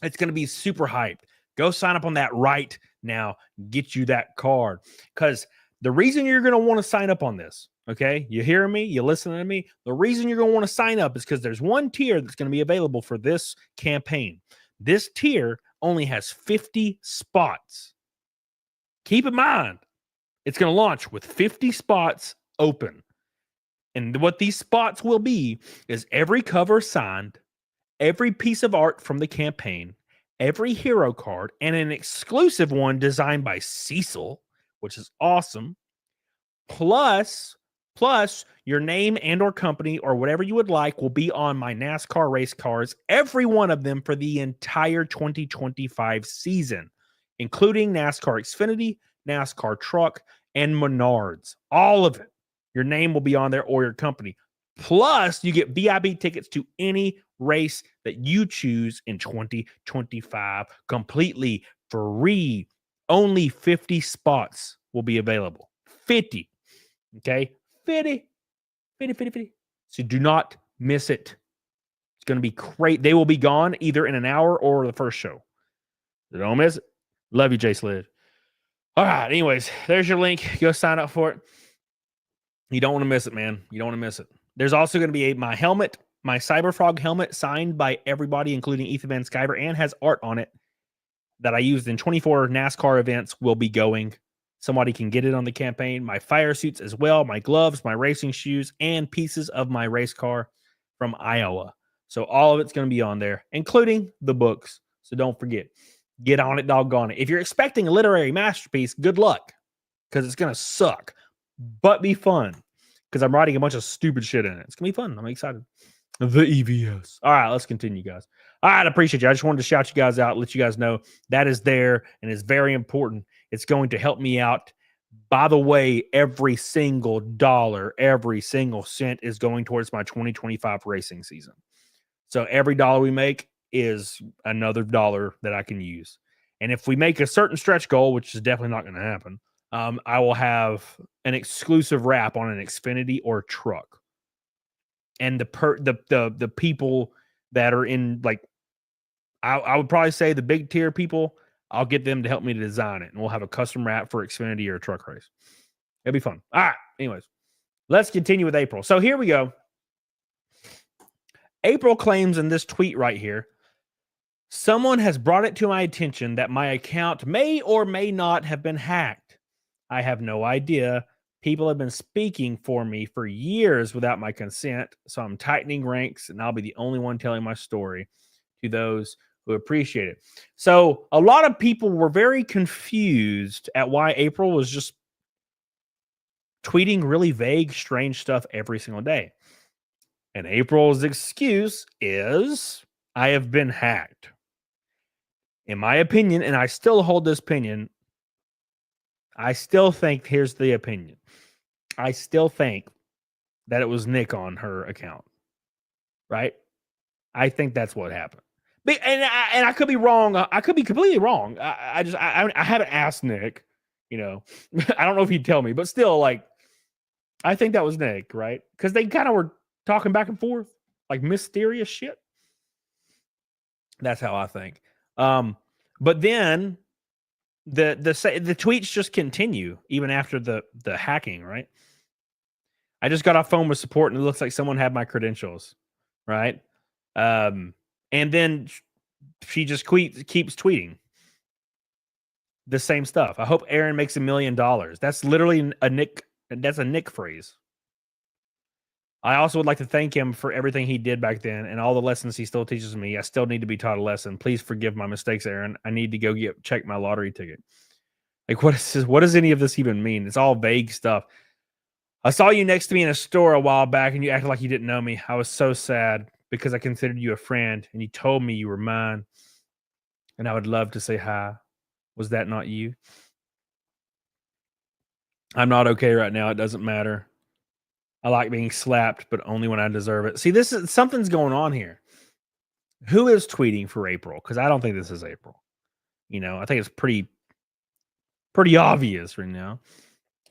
It's going to be super hyped. Go sign up on that right now. Get you that card. Because the reason you're going to want to sign up on this, okay? You hear me? You listening to me? The reason you're going to want to sign up is because there's one tier that's going to be available for this campaign. This tier only has 50 spots. Keep in mind, it's going to launch with 50 spots open. And what these spots will be is every cover signed, every piece of art from the campaign, every hero card, and an exclusive one designed by Cecil, which is awesome. Plus your name and or company or whatever you would like will be on my NASCAR race cars, every one of them for the entire 2025 season, including NASCAR Xfinity, NASCAR Truck, and Menards. All of it. Your name will be on there or your company. Plus, you get VIP tickets to any race that you choose in 2025 completely free. Only 50 spots will be available. 50. Okay? 50. So do not miss it. It's going to be great. They will be gone either in an hour or the first show. So don't miss it. Love you, Jay Slid. All right. Anyways, there's your link. Go sign up for it. You don't want to miss it, man. You don't want to miss it. There's also going to be my helmet, my Cyberfrog helmet signed by everybody, including Ethan Van Sciver, and has art on it that I used in 24 NASCAR events will be going. Somebody can get it on the campaign. My fire suits as well, my gloves, my racing shoes, and pieces of my race car from Iowa. So all of it's going to be on there, including the books. So don't forget. Get on it, doggone it. If you're expecting a literary masterpiece, good luck, because it's going to suck, but be fun, because I'm writing a bunch of stupid shit in it. It's going to be fun. I'm excited. The EVS. All right, let's continue, guys. All right, I appreciate you. I just wanted to shout you guys out, let you guys know that is there and it's very important. It's going to help me out. By the way, every single dollar, every single cent is going towards my 2025 racing season. So every dollar we make is another dollar that I can use. And if we make a certain stretch goal, which is definitely not going to happen, I will have an exclusive wrap on an Xfinity or truck. And the people that are in, like, I would probably say the big tier people, I'll get them to help me to design it, and we'll have a custom wrap for Xfinity or a truck race. It'll be fun. All right. Anyways, let's continue with April. So here we go. April claims in this tweet right here, someone has brought it to my attention that my account may or may not have been hacked. I have no idea. People have been speaking for me for years without my consent, so I'm tightening ranks, and I'll be the only one telling my story to those who appreciate it. So a lot of people were very confused at why April was just tweeting really vague, strange stuff every single day. And April's excuse is, I have been hacked. In my opinion, and I still hold this opinion, I still think, here's the opinion. I still think that it was Nick on her account, right? I think that's what happened. And I could be wrong. I could be completely wrong. I haven't asked Nick, you know. I don't know if he'd tell me, but still, like, I think that was Nick, right? Because they kind of were talking back and forth, like mysterious shit. That's how I think. But then the tweets just continue even after the hacking, right? I just got off phone with support and it looks like someone had my credentials, right? And then she just keeps tweeting the same stuff. I hope Aaron makes $1 million. That's literally a Nick phrase. I also would like to thank him for everything he did back then and all the lessons he still teaches me. I still need to be taught a lesson. Please forgive my mistakes, Aaron. I need to go check my lottery ticket. Like, what is this? What does any of this even mean? It's all vague stuff. I saw you next to me in a store a while back and you acted like you didn't know me. I was so sad because I considered you a friend and you told me you were mine. And I would love to say hi. Was that not you? I'm not okay right now. It doesn't matter. I like being slapped, but only when I deserve it. See, this is something's going on here. Who is tweeting for April? Because I don't think this is April. You know, I think it's pretty obvious right now.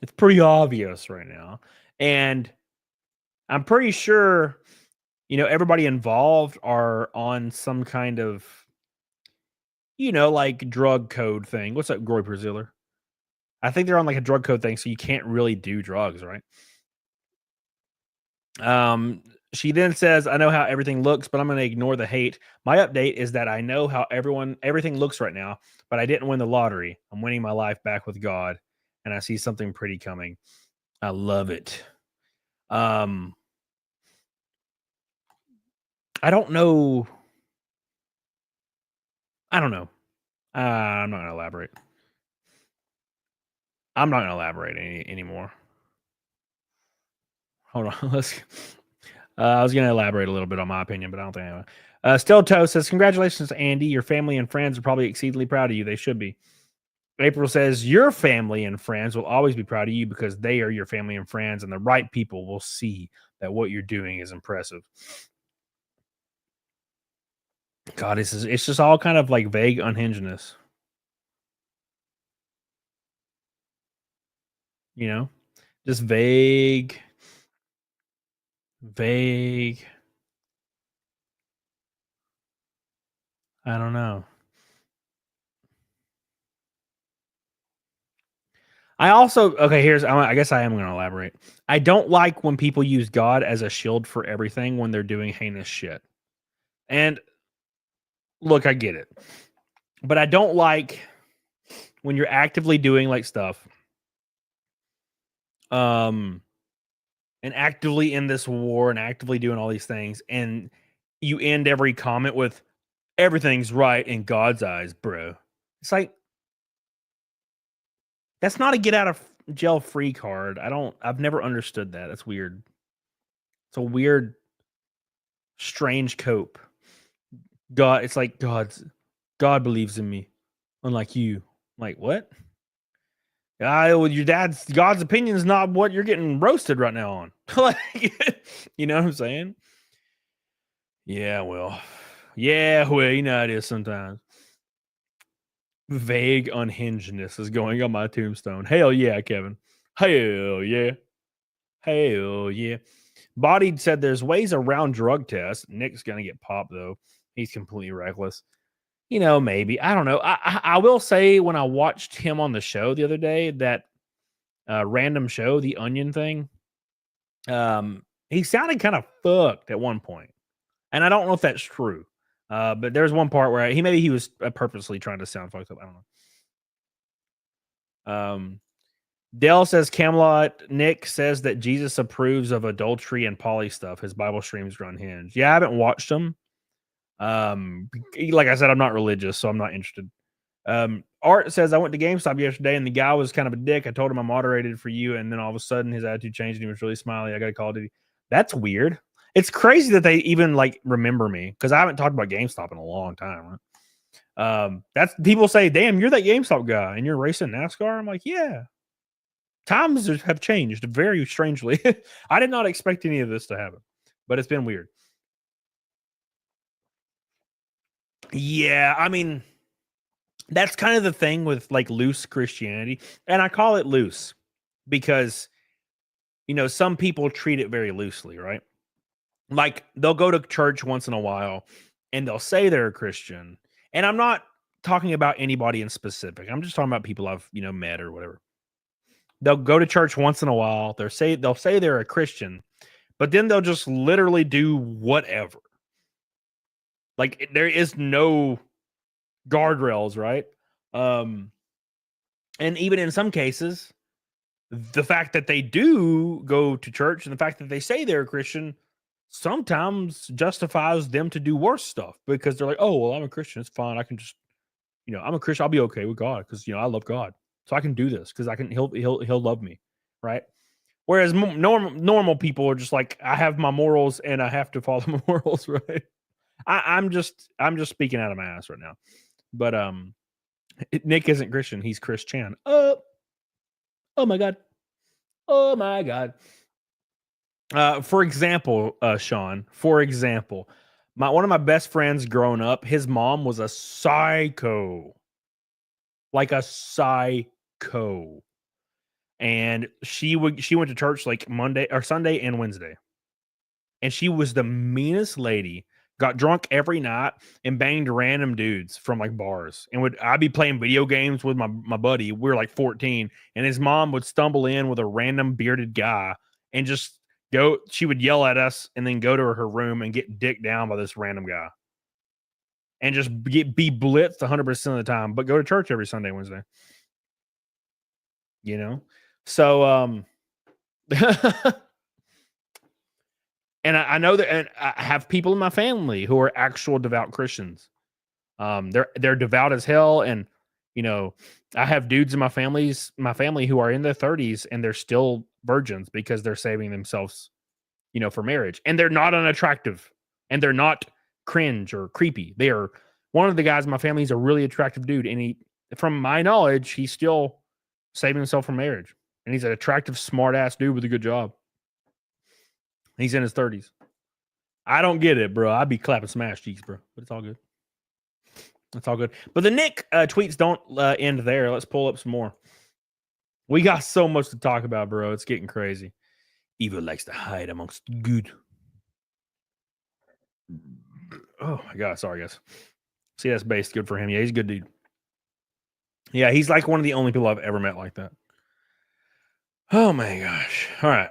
It's pretty obvious right now. And I'm pretty sure, you know, everybody involved are on some kind of, you know, like drug code thing. What's up, Groy Braziller? I think they're on like a drug code thing, so you can't really do drugs, right? She then says, I know how everything looks, but I'm going to ignore the hate. My update is that I know how everything looks right now, but I didn't win the lottery. I'm winning my life back with God, and I see something pretty coming. I love it. I don't know. I'm not going to elaborate. I'm not going to elaborate anymore. Hold on. I was going to elaborate a little bit on my opinion, but I don't think anyway. Still Toe says, congratulations, Andy. Your family and friends are probably exceedingly proud of you. They should be. April says, your family and friends will always be proud of you because they are your family and friends, and the right people will see that what you're doing is impressive. God, it's just all kind of like vague unhingedness. You know? Just vague. I don't know. I guess I am going to elaborate. I don't like when people use God as a shield for everything when they're doing heinous shit. And look, I get it. But I don't like when you're actively doing like stuff and actively in this war and actively doing all these things, and you end every comment with everything's right in God's eyes, bro. It's like, that's not a get out of jail free card. I've never understood that. That's weird. It's a weird, strange cope. It's like God believes in me, unlike you. I'm like, what? Your God's opinion is not what you're getting roasted right now on. Like, you know what I'm saying? Yeah, well, you know how it is sometimes. Vague unhingedness is going on my tombstone. Hell yeah, Kevin. Hell yeah. Hell yeah. Bodied said there's ways around drug tests. Nick's gonna get popped though. He's completely reckless. You know, maybe. I don't know. I will say when I watched him on the show the other day, that random show, the Onion thing, he sounded kind of fucked at one point. And I don't know if that's true. But there's one part where he was purposely trying to sound fucked up. I don't know. Dale says Camelot. Nick says that Jesus approves of adultery and poly stuff. His Bible streams are unhinged. Yeah, I haven't watched them. Like I said, I'm not religious, so I'm not interested. Art says I went to GameStop yesterday and the guy was kind of a dick. I told him I moderated for you, and then all of a sudden his attitude changed and he was really smiley. I got a Call of Duty. That's weird. It's crazy that they even like remember me because I haven't talked about GameStop in a long time. Right? That's people say, "Damn, you're that GameStop guy, and you're racing NASCAR." I'm like, yeah. Times have changed very strangely. I did not expect any of this to happen, but it's been weird. Yeah, I mean, that's kind of the thing with like loose Christianity, and I call it loose because you know some people treat it very loosely, right? Like they'll go to church once in a while and they'll say they're a Christian. And I'm not talking about anybody in specific. I'm just talking about people I've, you know, met or whatever. They'll go to church once in a while. They'll say they're a Christian, but then they'll just literally do whatever. Like there is no guardrails, right? And even in some cases, the fact that they do go to church and the fact that they say they're a Christian sometimes justifies them to do worse stuff because they're like, oh, well, I'm a Christian. It's fine. I can just, I'm a Christian. I'll be okay with God because, I love God. So I can do this because he'll love me. Right. Whereas normal people are just like, I have my morals and I have to follow my morals. Right. I'm just speaking out of my ass right now. But Nick isn't Christian. He's Chris Chan. Oh my God. Oh my God. For example, Sean, one of my best friends growing up, his mom was a psycho. Like a psycho. And she went to church like Monday or Sunday and Wednesday. And she was the meanest lady. Got drunk every night and banged random dudes from like bars. And I'd be playing video games with my buddy. We were like 14, and his mom would stumble in with a random bearded guy and just she would yell at us and then go to her room and get dicked down by this random guy. And just be blitzed 100% of the time, but go to church every Sunday, Wednesday. So and I know that, and I have people in my family who are actual devout Christians. They're devout as hell, and I have dudes in my family who are in their 30s and they're still virgins because they're saving themselves, for marriage. And they're not unattractive, and they're not cringe or creepy. They are one of the guys in my family is a really attractive dude, and from my knowledge, he's still saving himself from marriage, and he's an attractive, smart ass dude with a good job. He's in his 30s. I don't get it, bro. I'd be clapping some ass cheeks, bro. But it's all good. It's all good. But the Nick tweets don't end there. Let's pull up some more. We got so much to talk about, bro. It's getting crazy. Evil likes to hide amongst good. Oh, my God. Sorry, guys. See, that's based good for him. Yeah, he's a good dude. Yeah, he's like one of the only people I've ever met like that. Oh, my gosh. All right.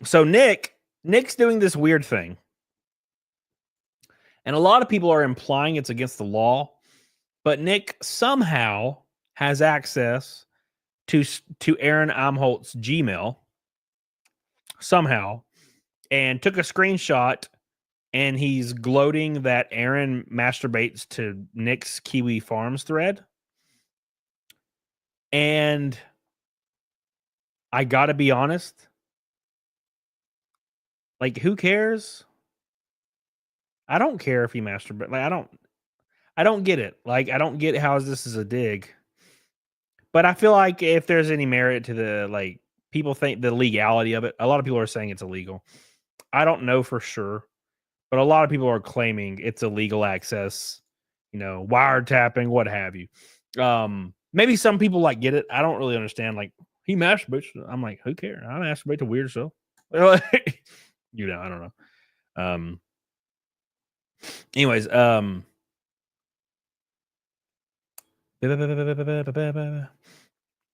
So Nick's doing this weird thing. And a lot of people are implying it's against the law, but Nick somehow has access to Aaron Amholt's Gmail somehow and took a screenshot, and he's gloating that Aaron masturbates to Nick's Kiwi Farms thread. And I got to be honest, like, who cares? I don't care if he masturbates. Like, I don't get it. Like, I don't get how this is a dig. But I feel like if there's any merit to the, like, people think the legality of it, a lot of people are saying it's illegal. I don't know for sure, but a lot of people are claiming it's illegal access, wiretapping, what have you. Maybe some people like get it. I don't really understand. Like, he masturbates. I'm like, who cares? I masturbate to weird stuff. I don't know. Anyways,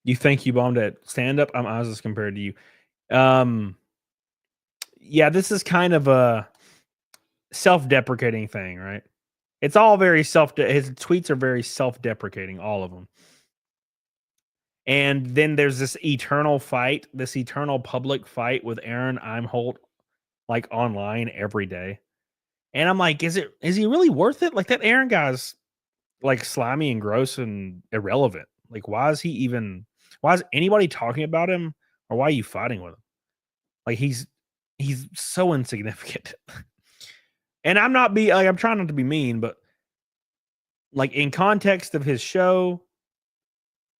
you think you bombed at stand up? I'm Ozus compared to you. Yeah, this is kind of a self-deprecating thing, right? It's all very his tweets are very self-deprecating, all of them. And then there's this eternal public fight with Aaron Imholt, like, online every day. And I'm like, is he really worth it? Like, that Aaron guy's like slimy and gross and irrelevant. Like, why is anybody talking about him, or why are you fighting with him? Like, he's so insignificant. And I'm trying not to be mean, but like, in context of his show,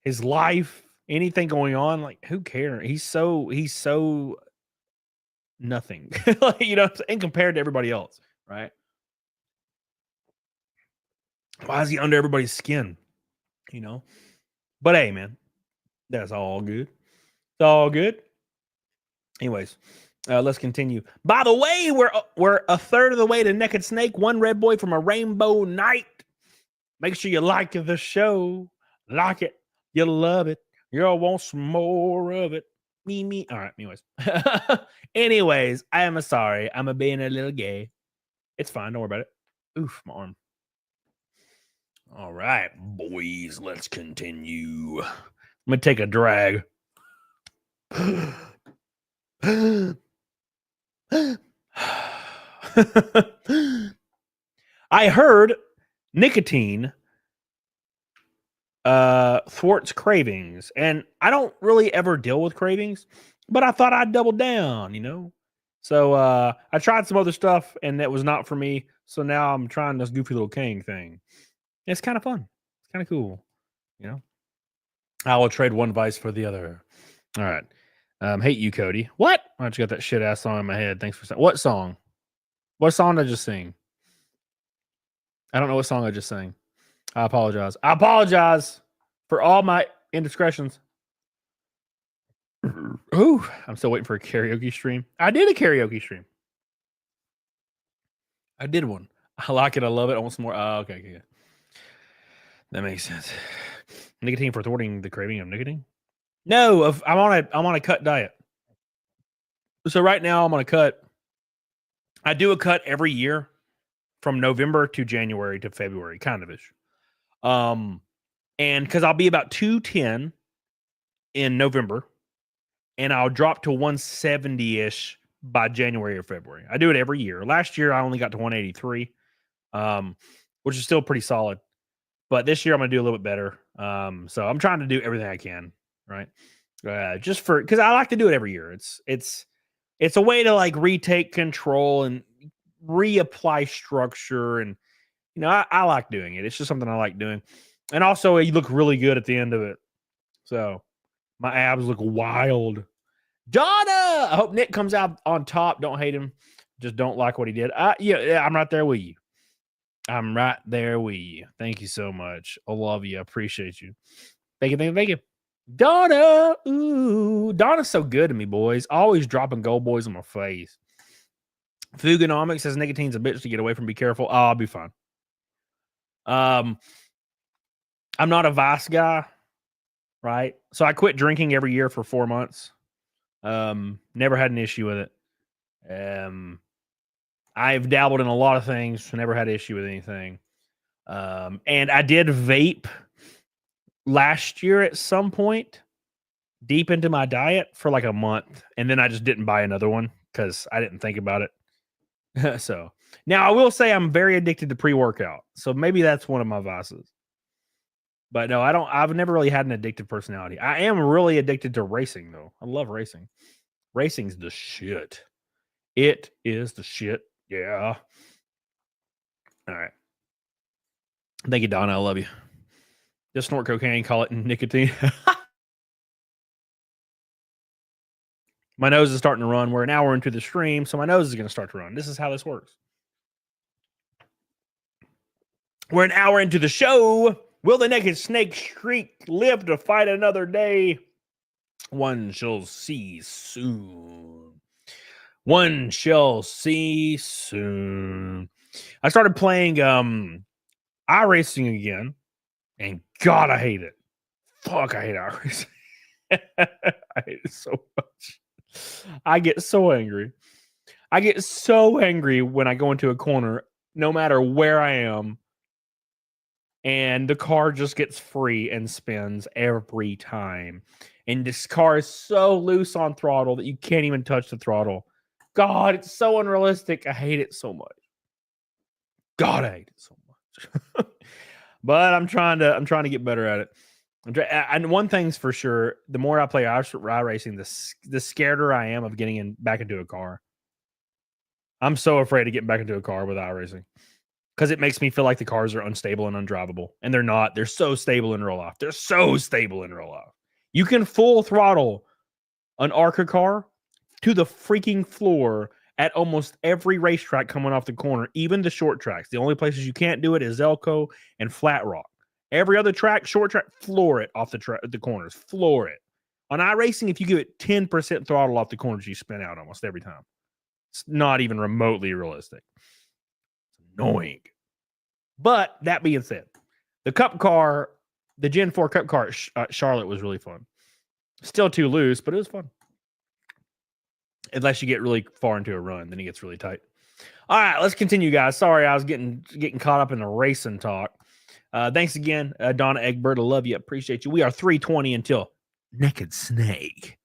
his life, anything going on, like, who cares? He's so nothing. Like, and compared to everybody else, right? Why is he under everybody's skin? But hey, man, that's all good. It's all good. Anyways, let's continue. By the way, we're a third of the way to Naked Snake. One red boy from a rainbow night. Make sure you like the show. Like it. You love it. You'll want some more of it. Me. All right. Anyways, I am sorry. I'm being a little gay. It's fine. Don't worry about it. Oof, my arm. All right, boys. Let's continue. I'm going to take a drag. I heard nicotine thwarts cravings, and I don't really ever deal with cravings, but I thought I'd double down, you know. So I tried some other stuff, and that was not for me. So now I'm trying this goofy little king thing. It's kind of fun. It's kind of cool, you know. I will trade one vice for the other. All right. Hate you, Cody. What? I just got that shit ass song in my head. Thanks for saying. What song? What song did I just sing? I don't know what song I just sang. I apologize. I apologize for all my indiscretions. Ooh, I'm still waiting for a karaoke stream. I did a karaoke stream. I did one. I like it. I love it. I want some more. Oh, okay, okay. That makes sense. Nicotine for thwarting the craving of nicotine? No, I'm on a cut diet. So right now I'm on a cut. I do a cut every year from November to January to February, kind of ish. And because I'll be about 210 in November, and I'll drop to 170-ish by January or February. I do it every year. Last year I only got to 183, which is still pretty solid. But this year I'm going to do a little bit better. So I'm trying to do everything I can, right? Just for because I like to do it every year. It's a way to like retake control and reapply structure, and you know I like doing it. It's just something I like doing, and also you look really good at the end of it. So my abs look wild. Donna, I hope Nick comes out on top. Don't hate him, just don't like what he did. Yeah, I'm right there with you. I'm right there with you. Thank you so much. I love you. I appreciate you. Thank you, thank you, thank you. Donna, ooh, Donna's so good to me, boys. Always dropping gold boys on my face. Fugonomics says nicotine's a bitch to get away from. Be careful. Oh, I'll be fine. I'm not a vice guy, right? So I quit drinking every year for 4 months. Never had an issue with it. I've dabbled in a lot of things, never had an issue with anything. And I did vape last year at some point, deep into my diet for like a month, and then I just didn't buy another one because I didn't think about it. So now I will say I'm very addicted to pre-workout, so maybe that's one of my vices. But no, I've never really had an addictive personality. I am really addicted to racing, though. I love racing. Racing's the shit. It is the shit. Yeah. All right. Thank you, Donna. I love you. Just snort cocaine, call it nicotine. My nose is starting to run. We're an hour into the stream, so my nose is going to start to run. This is how this works. We're an hour into the show. Will the naked snake streak live to fight another day? One shall see soon. One shall see soon. I started playing iRacing again, and God, I hate it. Fuck, I hate iRacing. I hate it so much. I get so angry. I get so angry when I go into a corner, no matter where I am, and the car just gets free and spins every time. And this car is so loose on throttle that you can't even touch the throttle. God, it's so unrealistic. I hate it so much. God, I hate it so much. But I'm trying to get better at it. And one thing's for sure: the more I play iRacing, the scareder I am of getting back into a car. I'm so afraid of getting back into a car with iRacing because it makes me feel like the cars are unstable and undrivable, and they're not. They're so stable in roll off. They're so stable in roll off. You can full throttle an ARCA car to the freaking floor at almost every racetrack coming off the corner, even the short tracks. The only places you can't do it is Elko and Flat Rock. Every other track, short track, floor it off the corners. Floor it. On iRacing, if you give it 10% throttle off the corners, you spin out almost every time. It's not even remotely realistic. It's annoying. But that being said, the Cup car, the Gen 4 Cup car at Charlotte was really fun. Still too loose, but it was fun. Unless you get really far into a run, then it gets really tight. All right, let's continue, guys. Sorry, I was getting caught up in the racing talk. Thanks again, Donna Egbert. I love you. Appreciate you. We are 3:20 until Naked Snake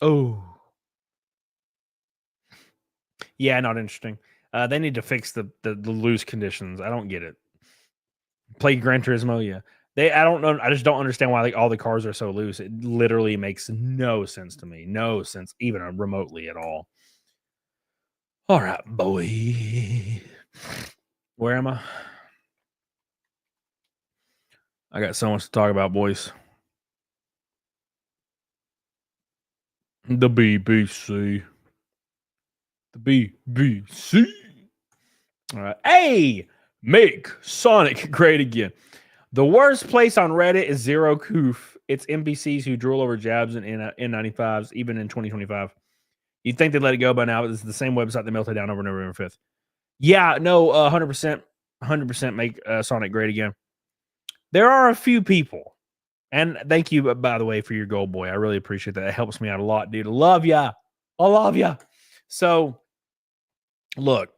Oh. Yeah, not interesting. They need to fix the loose conditions. I don't get it. Play Gran Turismo, yeah. I don't know. I just don't understand why all the cars are so loose. It literally makes no sense to me. No sense, even remotely at all. All right, boy. Where am I? I got so much to talk about, boys. The BBC. The BBC. All right. Hey, make Sonic great again. The worst place on Reddit is Zero Coof. It's NPCs who drool over jabs and N95s, even in 2025. You'd think they'd let it go by now, but this is the same website that melted down over November 5th. Yeah, no, 100% make Sonic great again. There are a few people, and thank you, by the way, for your goal, boy. I really appreciate that. It helps me out a lot, dude. I love ya. I love ya. So, look,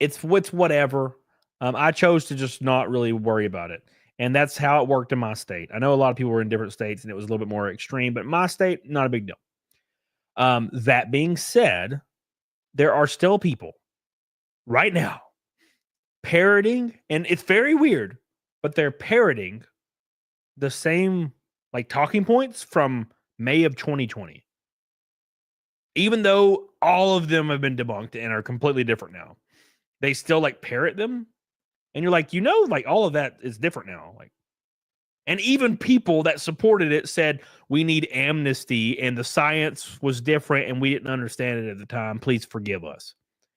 it's whatever. I chose to just not really worry about it. And that's how it worked in my state. I know a lot of people were in different states and it was a little bit more extreme, but my state, not a big deal. That being said, there are still people right now parroting, and it's very weird, but they're parroting the same like talking points from May of 2020. Even though all of them have been debunked and are completely different now, they still like parrot them. And you're like, like all of that is different now. Like, and even people that supported it said we need amnesty and the science was different and we didn't understand it at the time. Please forgive us.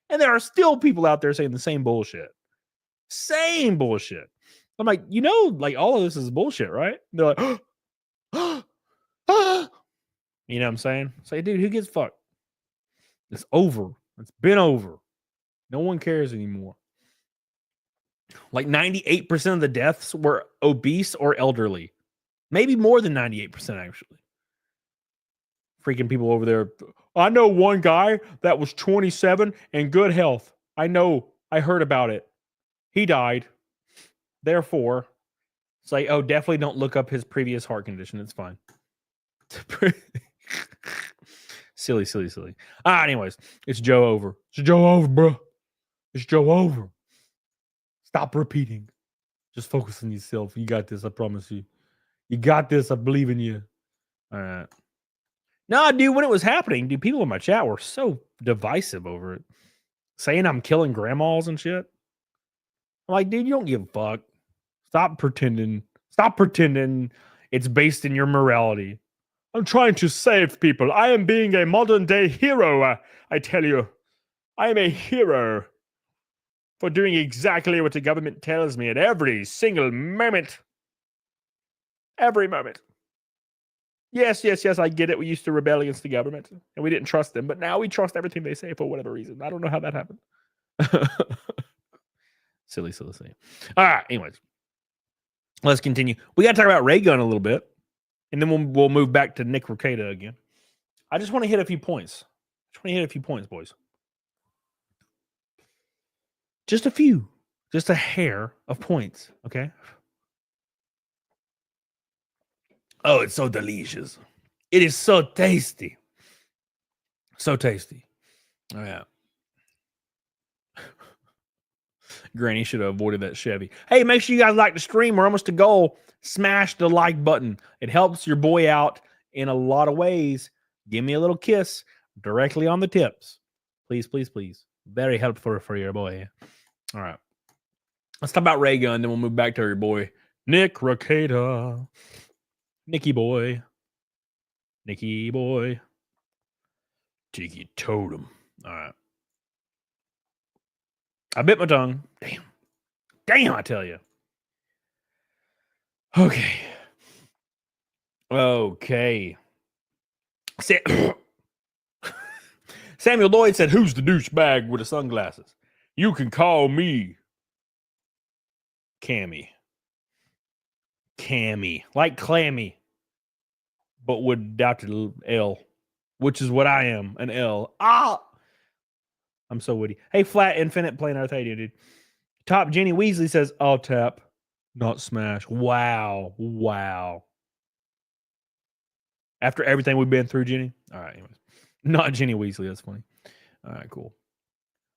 And there are still people out there saying the same bullshit. Same bullshit. I'm like, like all of this is bullshit, right? They're like, you know what I'm saying? Say, dude, who gives a fuck? It's over. It's been over. No one cares anymore. Like 98% of the deaths were obese or elderly. Maybe more than 98%, actually. Freaking people over there. I know one guy that was 27 and good health. I know. I heard about it. He died. Therefore, it's like, oh, definitely don't look up his previous heart condition. It's fine. Silly. Anyways, it's Joe over. It's Joe over, bro. It's Joe over. Stop repeating. Just focus on yourself. You got this. I promise you. You got this. I believe in you. All right. No, dude, when it was happening, dude, people in my chat were so divisive over it. Saying I'm killing grandmas and shit. I'm like, dude, you don't give a fuck. Stop pretending. Stop pretending it's based in your morality. I'm trying to save people. I am being a modern day hero. I tell you. I am a hero. For doing exactly what the government tells me at every single moment. Every moment. Yes, I get it. We used to rebel against the government, and we didn't trust them, but now we trust everything they say for whatever reason. I don't know how that happened. Silly. All right, anyways. Let's continue. We got to talk about Raygun a little bit, and then we'll move back to Nick Rekieta again. I just want to hit a few points. Boys. Just a few. Just a hair of points, okay? Oh, it's so delicious. It is so tasty. So tasty. Oh, yeah. Granny should have avoided that Chevy. Hey, make sure you guys like the stream. We're almost to goal. Smash the like button. It helps your boy out in a lot of ways. Give me a little kiss directly on the tips. Please. Very helpful for your boy. All right. Let's talk about Raygun, then we'll move back to your boy, Nick Rekieta. Nicky boy. Tiki totem. All right. I bit my tongue. Damn, I tell you. Okay. Samuel Lloyd said, who's the douchebag with the sunglasses? You can call me Cammy. Like Clammy, but without the L, which is what I am, an L. I'm so witty. Hey, Flat Infinite playing Earth 80, dude. Top Jenny Weasley says, I'll tap, not smash. Wow. After everything we've been through, Jenny. All right, anyways. Not Jenny Weasley. That's funny. All right, cool.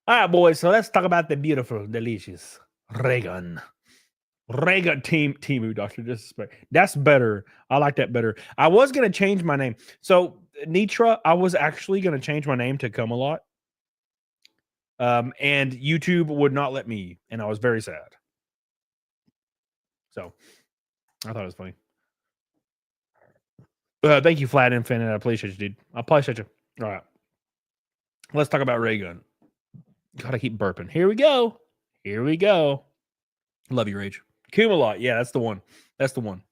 All right, boys. So let's talk about the beautiful, delicious Raygun. Raygun Timu, Dr. Disrespect. That's better. I like that better. I was going to change my name. So, Nitra, I was actually going to change my name to Camelot. And YouTube would not let me. And I was very sad. So, I thought it was funny. Thank you, Flat Infinite. I appreciate you, dude. I appreciate you. All right. Let's talk about Raygun. Gotta keep burping. Here we go. Here we go. Love you, Rage. Camelot. Yeah, that's the one. That's the one.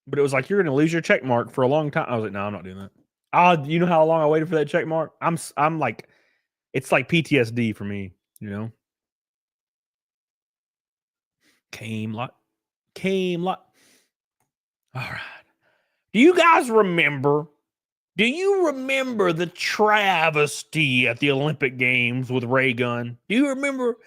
But it was like, you're going to lose your check mark for a long time. I was like, no, I'm not doing that. You know how long I waited for that check mark? I'm like, it's like PTSD for me, you know? Camelot. Camelot. All right. Do you guys remember? Do you remember the travesty at the Olympic Games with Raygun? Do you remember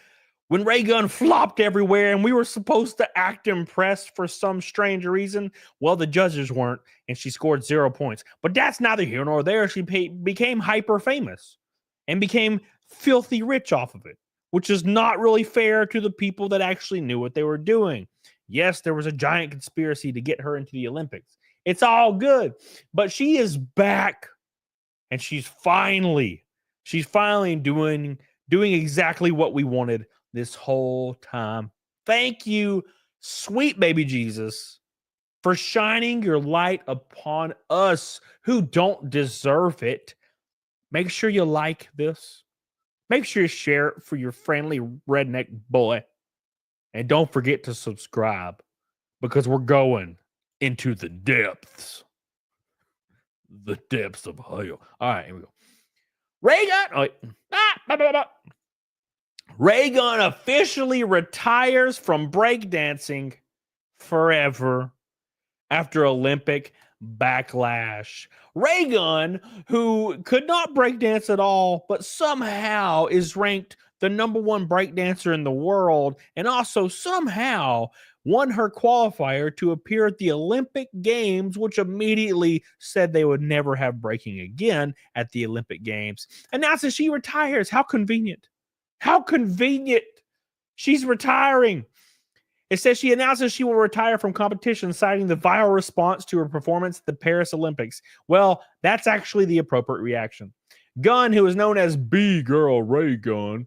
when Raygun flopped everywhere and we were supposed to act impressed for some strange reason? Well, the judges weren't, and she scored 0 points. But that's neither here nor there. She became hyper famous and became filthy rich off of it, which is not really fair to the people that actually knew what they were doing. Yes, there was a giant conspiracy to get her into the Olympics. It's all good, but she is back, and she's finally doing exactly what we wanted this whole time. Thank you, sweet baby Jesus, for shining your light upon us who don't deserve it. Make sure you like this. Make sure you share it for your friendly redneck boy. And don't forget to subscribe, because we're going into the depths. The depths of hell. All right, here we go. Raygun officially retires from breakdancing forever after Olympic backlash. Raygun, who could not breakdance at all, but somehow is ranked the #1 breakdancer in the world, and also somehow won her qualifier to appear at the Olympic Games, which immediately said they would never have breaking again at the Olympic Games. Announces she retires. How convenient. How convenient. She's retiring. It says she announces she will retire from competition, citing the viral response to her performance at the Paris Olympics. Well, that's actually the appropriate reaction. Gunn, who is known as B-Girl Raygun,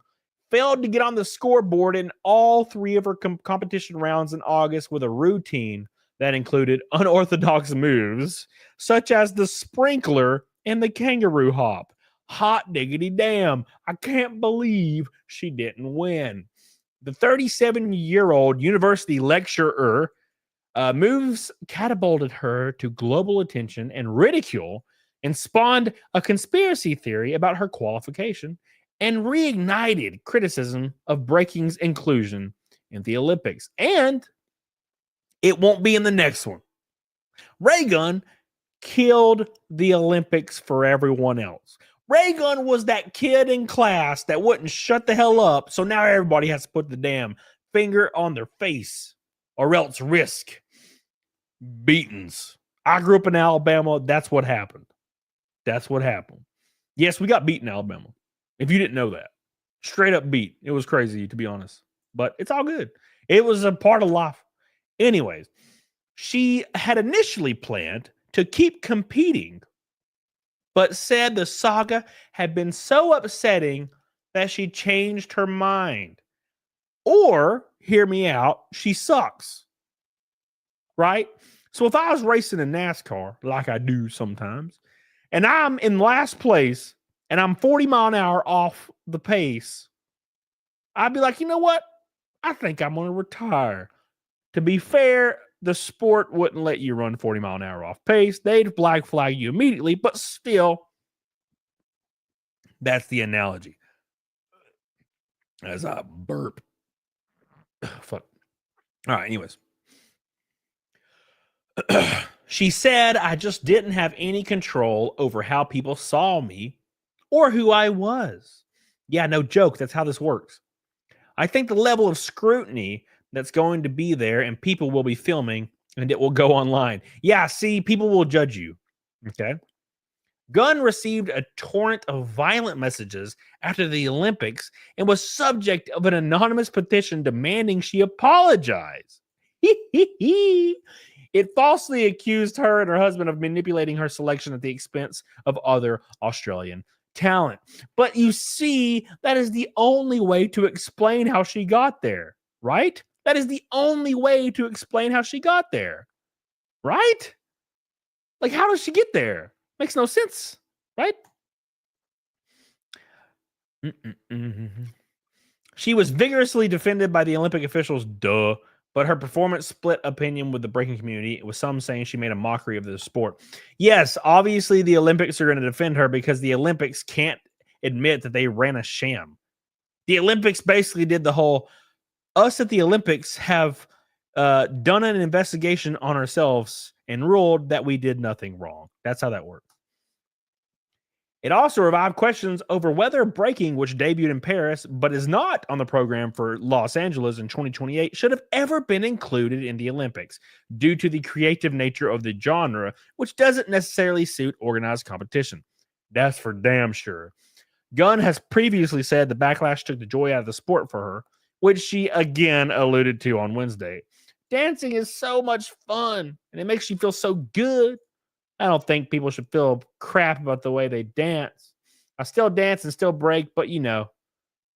failed to get on the scoreboard in all 3 of her competition rounds in August with a routine that included unorthodox moves, such as the sprinkler and the kangaroo hop. Hot diggity damn. I can't believe she didn't win. The 37-year-old university lecturer moves catapulted her to global attention and ridicule, and spawned a conspiracy theory about her qualification, and reignited criticism of breaking's inclusion in the Olympics. And it won't be in the next one. Raygun killed the Olympics for everyone else. Raygun was that kid in class that wouldn't shut the hell up, so now everybody has to put the damn finger on their face or else risk beatings. I grew up in Alabama. That's what happened. That's what happened. Yes, we got beat in Alabama. If you didn't know that. Straight up beat. It was crazy, to be honest. But it's all good. It was a part of life. Anyways, she had initially planned to keep competing, but said the saga had been so upsetting that she changed her mind. Or, hear me out, she sucks. Right? So if I was racing in NASCAR, like I do sometimes, and I'm in last place, and I'm 40 mile an hour off the pace, I'd be like, you know what? I think I'm going to retire. To be fair, the sport wouldn't let you run 40 mile an hour off pace. They'd black flag you immediately, but still, that's the analogy. As I burp. Fuck. All right, anyways. She said, I just didn't have any control over how people saw me or who I was. Yeah, no joke. That's how this works. I think the level of scrutiny that's going to be there and people will be filming and it will go online. Yeah, see, people will judge you. Okay. Gunn received a torrent of violent messages after the Olympics and was subject of an anonymous petition demanding she apologize. It falsely accused her and her husband of manipulating her selection at the expense of other Australian talent. But you see, that is the only way to explain how she got there, right? That is the only way to explain how she got there, right? Like, how does she get there? Makes no sense, right? She was vigorously defended by the Olympic officials, but her performance split opinion with the breaking community, with some saying she made a mockery of the sport. Yes, obviously the Olympics are going to defend her because the Olympics can't admit that they ran a sham. The Olympics basically did the whole, us at the Olympics have done an investigation on ourselves and ruled that we did nothing wrong. That's how that works. It also revived questions over whether breaking, which debuted in Paris but is not on the program for Los Angeles in 2028, should have ever been included in the Olympics due to the creative nature of the genre, which doesn't necessarily suit organized competition. That's for damn sure. Gunn has previously said the backlash took the joy out of the sport for her, which she again alluded to on Wednesday. Dancing is so much fun, and it makes you feel so good. I don't think people should feel crap about the way they dance. I still dance and still break, but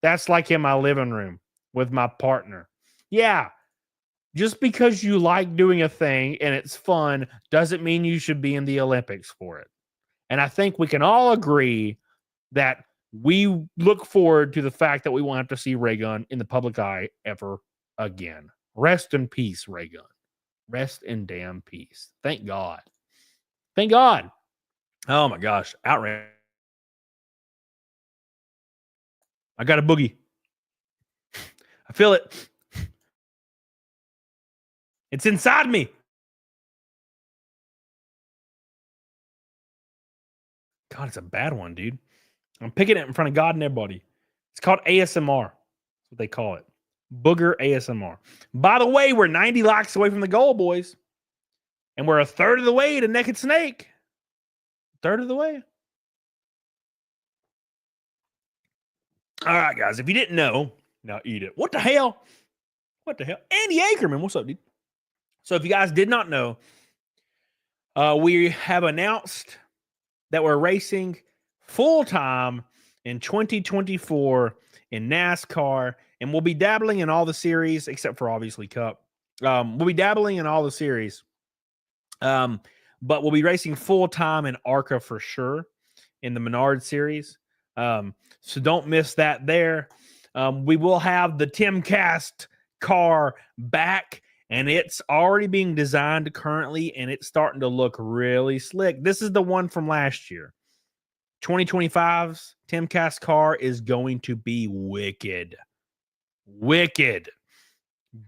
that's like in my living room with my partner. Yeah, just because you like doing a thing and it's fun doesn't mean you should be in the Olympics for it. And I think we can all agree that we look forward to the fact that we won't have to see Raygun in the public eye ever again. Rest in peace, Raygun. Rest in damn peace. Thank God. Thank God. Oh my gosh. Outrage. I got a boogie. I feel it. It's inside me. God, it's a bad one, dude. I'm picking it in front of God and everybody. It's called ASMR. That's what they call it. Booger ASMR. By the way, we're 90 likes away from the goal, boys. And we're a third of the way to Naked Snake. Third of the way. All right, guys. If you didn't know, now eat it. What the hell? What the hell? Andy Ackerman, what's up, dude? So if you guys did not know, we have announced that we're racing full-time in 2024 in NASCAR, and we'll be dabbling in all the series, except for obviously Cup. We'll be dabbling in all the series. But we'll be racing full-time in ARCA for sure in the Menard series. So don't miss that there. We will have the CAMELCAST car back, and it's already being designed currently, and it's starting to look really slick. This is the one from last year. 2025's CAMELCAST car is going to be wicked. Wicked.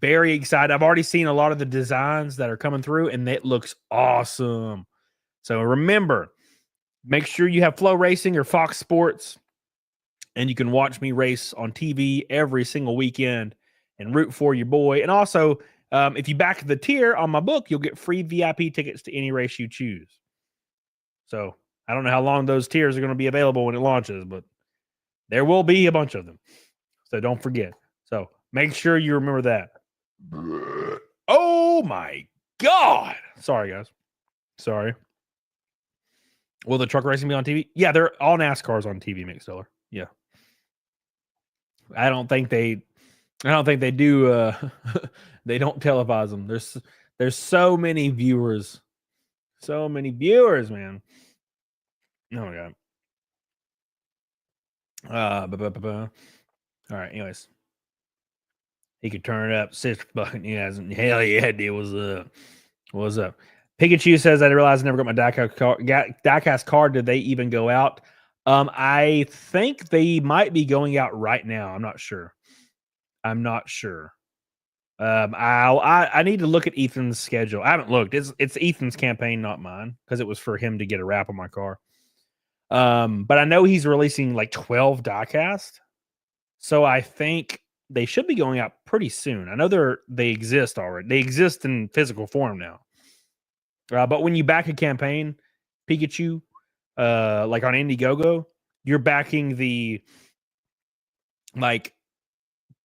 Very excited. I've already seen a lot of the designs that are coming through, and it looks awesome. So remember, make sure you have Flow Racing or Fox Sports, and you can watch me race on TV every single weekend and root for your boy. And also, if you back the tier on my book, you'll get free VIP tickets to any race you choose. So I don't know how long those tiers are going to be available when it launches, but there will be a bunch of them. So don't forget. So make sure you remember that. Oh my God. Sorry, guys. Sorry. Will the truck racing be on TV? Yeah, they're all NASCARs on TV, Mixteller. Yeah. I don't think they do they don't televise them. There's so many viewers. So many viewers, man. Oh my God. All right, anyways. He could turn it up. 6 fucking yes. Hell yeah, dude. What's up? Pikachu says, I realized I never got my diecast card. Did they even go out? I think they might be going out right now. I'm not sure. I need to look at Ethan's schedule. I haven't looked. It's Ethan's campaign, not mine, because it was for him to get a wrap on my car. But I know he's releasing like 12 diecast. So I think They should be going out pretty soon. I know they exist already. They exist in physical form now. But when you back a campaign, Pikachu, like on Indiegogo, you're backing the like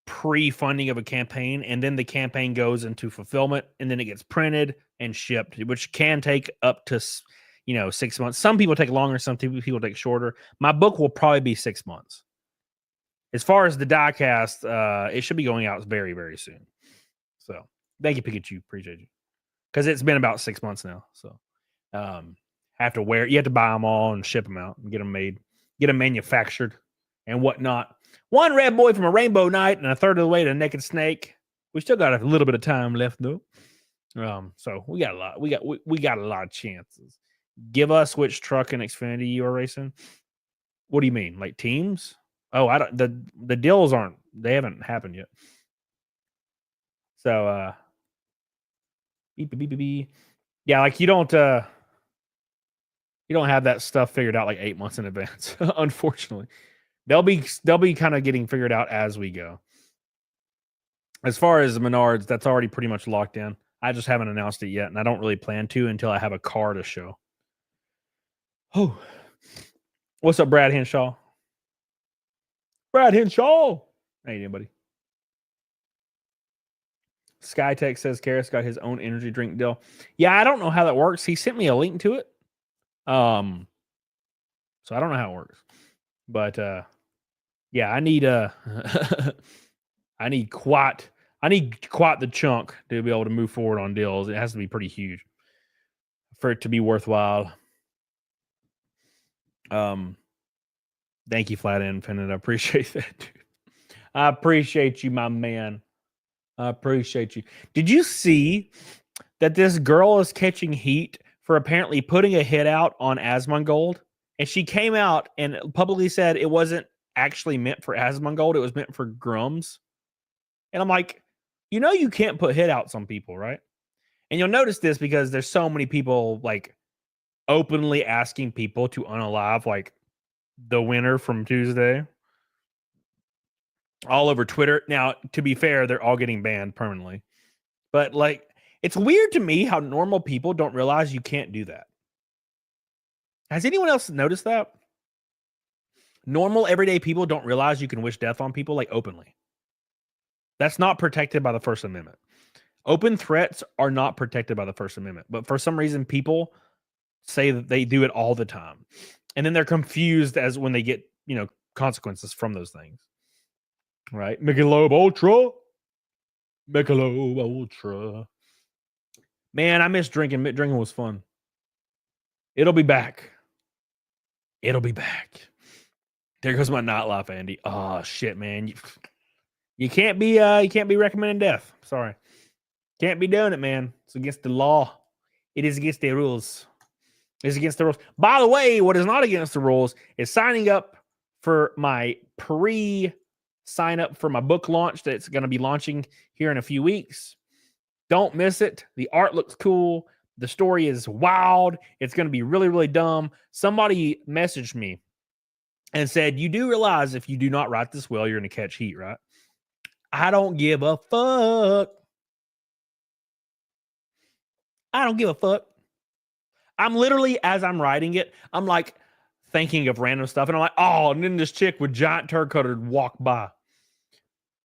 pre-funding of a campaign, and then the campaign goes into fulfillment, and then it gets printed and shipped, which can take up to 6 months. Some people take longer, some people take shorter. My book will probably be 6 months. As far as the diecast, it should be going out very, very soon. So thank you, Pikachu. Appreciate you. Because it's been about 6 months now. So you have to buy them all and ship them out and get them made, get them manufactured and whatnot. One red boy from a rainbow night and a third of the way to Naked Snake. We still got a little bit of time left though. So we got a lot. We got a lot of chances. Give us which truck and Xfinity you are racing. What do you mean? Like teams? Oh, I don't. The deals aren't. They haven't happened yet. So, yeah, like you don't have that stuff figured out like 8 months in advance. Unfortunately, they'll be kind of getting figured out as we go. As far as Menards, that's already pretty much locked in. I just haven't announced it yet, and I don't really plan to until I have a car to show. Oh, what's up, Brad Henshaw? Brad Henshaw. How you doing, buddy? Skytech says Karras got his own energy drink deal. Yeah, I don't know how that works. He sent me a link to it. So I don't know how it works. But yeah, I need quite the chunk to be able to move forward on deals. It has to be pretty huge for it to be worthwhile. Thank you, Flat Infinite. I appreciate that, dude. I appreciate you, my man. I appreciate you. Did you see that this girl is catching heat for apparently putting a hit out on Asmongold? And she came out and publicly said it wasn't actually meant for Asmongold. It was meant for Grums. And I'm like, you can't put hit outs on people, right? And you'll notice this because there's so many people like openly asking people to unalive like the winner from Tuesday all over Twitter. Now, to be fair, they're all getting banned permanently. But like, it's weird to me how normal people don't realize you can't do that. Has anyone else noticed that? Normal, everyday people don't realize you can wish death on people like openly. That's not protected by the First Amendment. Open threats are not protected by the First Amendment. But for some reason, people say that they do it all the time. And then they're confused as when they get, consequences from those things. Right? Michelob Ultra. Michelob Ultra. Man, I miss drinking. Drinking was fun. It'll be back. It'll be back. There goes my nightlife, Andy. Oh shit, man. You can't be recommending death. Sorry. Can't be doing it, man. It's against the law. It is against the rules. It's against the rules. By the way, what is not against the rules is signing up for my sign up for my book launch that's going to be launching here in a few weeks. Don't miss it. The art looks cool. The story is wild. It's going to be really, really dumb. Somebody messaged me and said, you do realize if you do not write this well, you're going to catch heat, right? I don't give a fuck. I don't give a fuck. I'm literally, as I'm writing it, I'm like thinking of random stuff. And I'm like, oh, and then this chick with giant turd cutter walked by.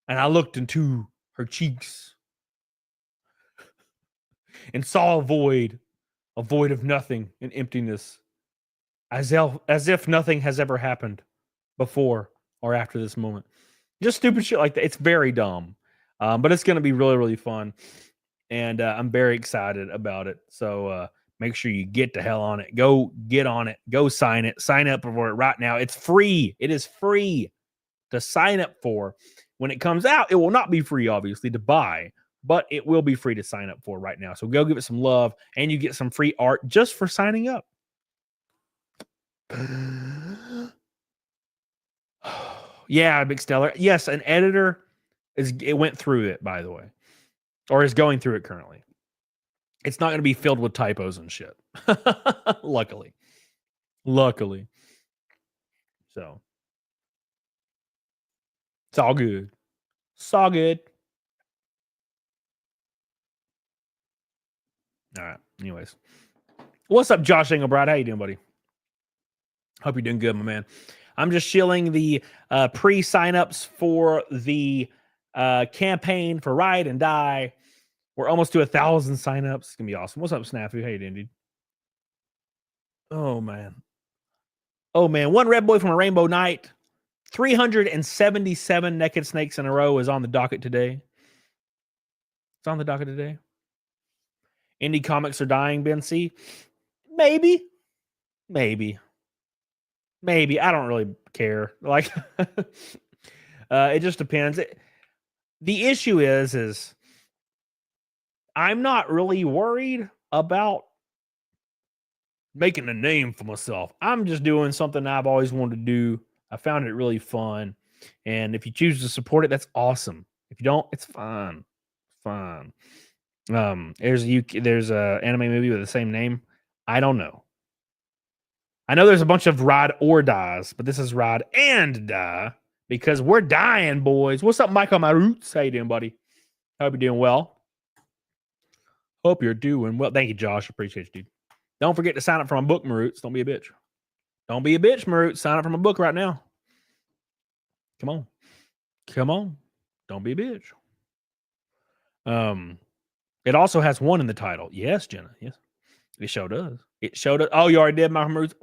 And I looked into her cheeks and saw a void of nothing and emptiness, as if nothing has ever happened before or after this moment. Just stupid shit like that. It's very dumb, but it's going to be really, really fun. And I'm very excited about it. So make sure you get the hell on it. Go get on it. Go sign it. Sign up for it right now. It's free. It is free to sign up for. When it comes out, it will not be free, obviously, to buy, but it will be free to sign up for right now. So go give it some love, and you get some free art just for signing up. Yeah, Big Stellar. Yes, an editor went through it, by the way, or is going through it currently. It's not going to be filled with typos and shit. Luckily. So it's all good. It's all good. All right. Anyways, what's up, Josh Engelbrad? How you doing, buddy? Hope you're doing good, my man. I'm just shilling the pre-signups for the campaign for Ride and Die. We're almost to 1,000 signups. It's gonna be awesome. What's up, Snafu? How you doing, dude? Oh man. Oh man. One red boy from a rainbow night. 377 naked snakes in a row is on the docket today. It's on the docket today. Indie comics are dying, Ben C. Maybe. I don't really care. Like, it just depends. The issue is I'm not really worried about making a name for myself. I'm just doing something I've always wanted to do. I found it really fun. And if you choose to support it, that's awesome. If you don't, it's fine. Fine. There's a anime movie with the same name. I don't know. I know there's a bunch of Ride or Dies, but this is Ride and Die because we're dying, boys. What's up, Mike on my roots? How you doing, buddy? Hope you're doing well. Hope you're doing well. Thank you, Josh. Appreciate you, dude. Don't forget to sign up for my book, Maroots. Don't be a bitch. Don't be a bitch, Maroots. Sign up for my book right now. Come on. Come on. Don't be a bitch. It also has one in the title. Yes, Jenna. Yes. It sure does. It showed up. Oh, you already did, my Maroots?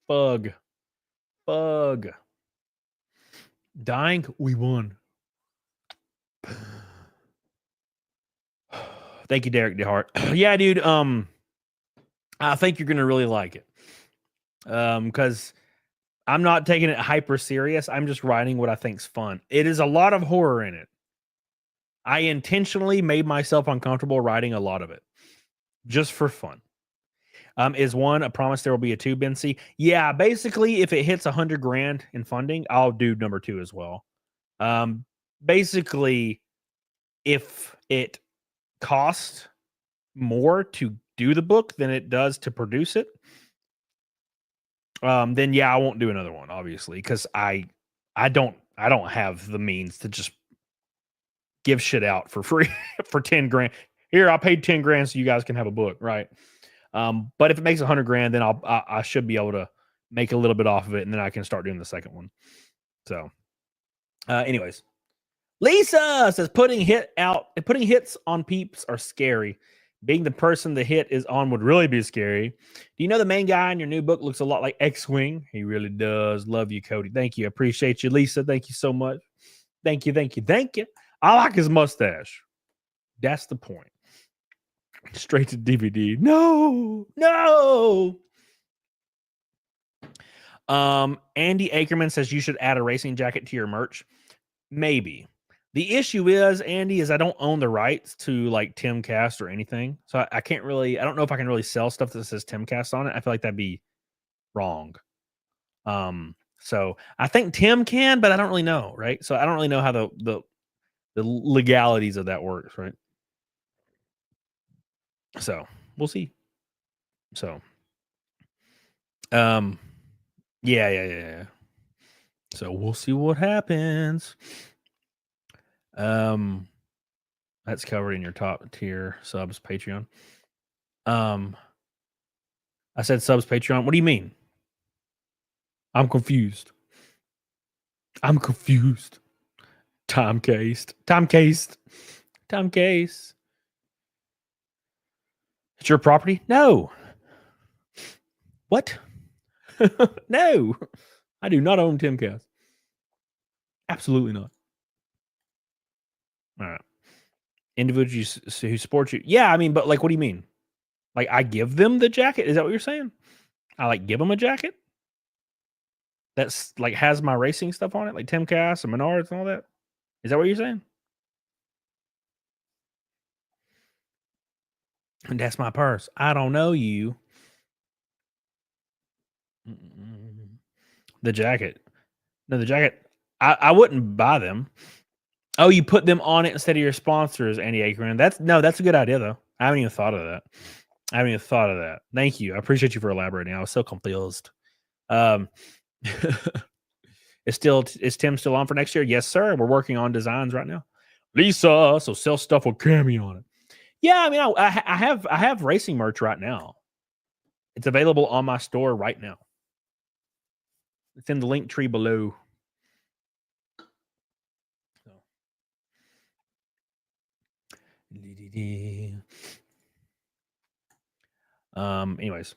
Fug. Dying, we won. Thank you, Derek DeHart. Yeah, dude. I think you're gonna really like it. Because I'm not taking it hyper serious. I'm just writing what I think's fun. It is a lot of horror in it. I intentionally made myself uncomfortable writing a lot of it, just for fun. Is one a promise there will be a 2, Ben C? Yeah, basically, if it hits 100 grand in funding, I'll do number 2 as well. Basically, if it costs more to do the book than it does to produce it, then yeah, I won't do another one, obviously, because I don't have the means to just give shit out for free for 10 grand. Here, I paid 10 grand so you guys can have a book, right? But if it makes 100 grand, then I should be able to make a little bit off of it, and then I can start doing the second one. So, anyways, Lisa says putting hits on peeps are scary. Being the person the hit is on would really be scary. Do you know the main guy in your new book looks a lot like X-Wing? He really does. Love you, Cody. Thank you. I appreciate you, Lisa. Thank you so much. Thank you. I like his mustache. That's the point. Straight to DVD. No. Andy Ackerman says you should add a racing jacket to your merch. Maybe. The issue is, Andy, is I don't own the rights to like TimCast or anything. So I can't really, I don't know if I can really sell stuff that says TimCast on it. I feel like that'd be wrong. So I think Tim can, but I don't really know, right? So I don't really know how the legalities of that works, right? So we'll see. So, yeah. So we'll see what happens. That's covered in your top tier subs Patreon. I said subs Patreon. What do you mean? I'm confused. Time cased. It's your property? No. What? No. I do not own TimCast. Absolutely not. All right. Individuals who support you. Yeah, I mean, but like, what do you mean? Like, I give them the jacket? Is that what you're saying? I like give them a jacket? That's like has my racing stuff on it, like TimCast and Menards and all that. Is that what you're saying? And that's my purse. I don't know you. The jacket. No, the jacket. I wouldn't buy them. Oh, you put them on it instead of your sponsors, Andy Ackerman. That's a good idea, though. I haven't even thought of that. Thank you. I appreciate you for elaborating. I was so confused. Is Tim still on for next year? Yes, sir. We're working on designs right now. Lisa, so sell stuff with Cammy on it. Yeah, I mean, I have racing merch right now. It's available on my store right now. It's in the link tree below. Anyways,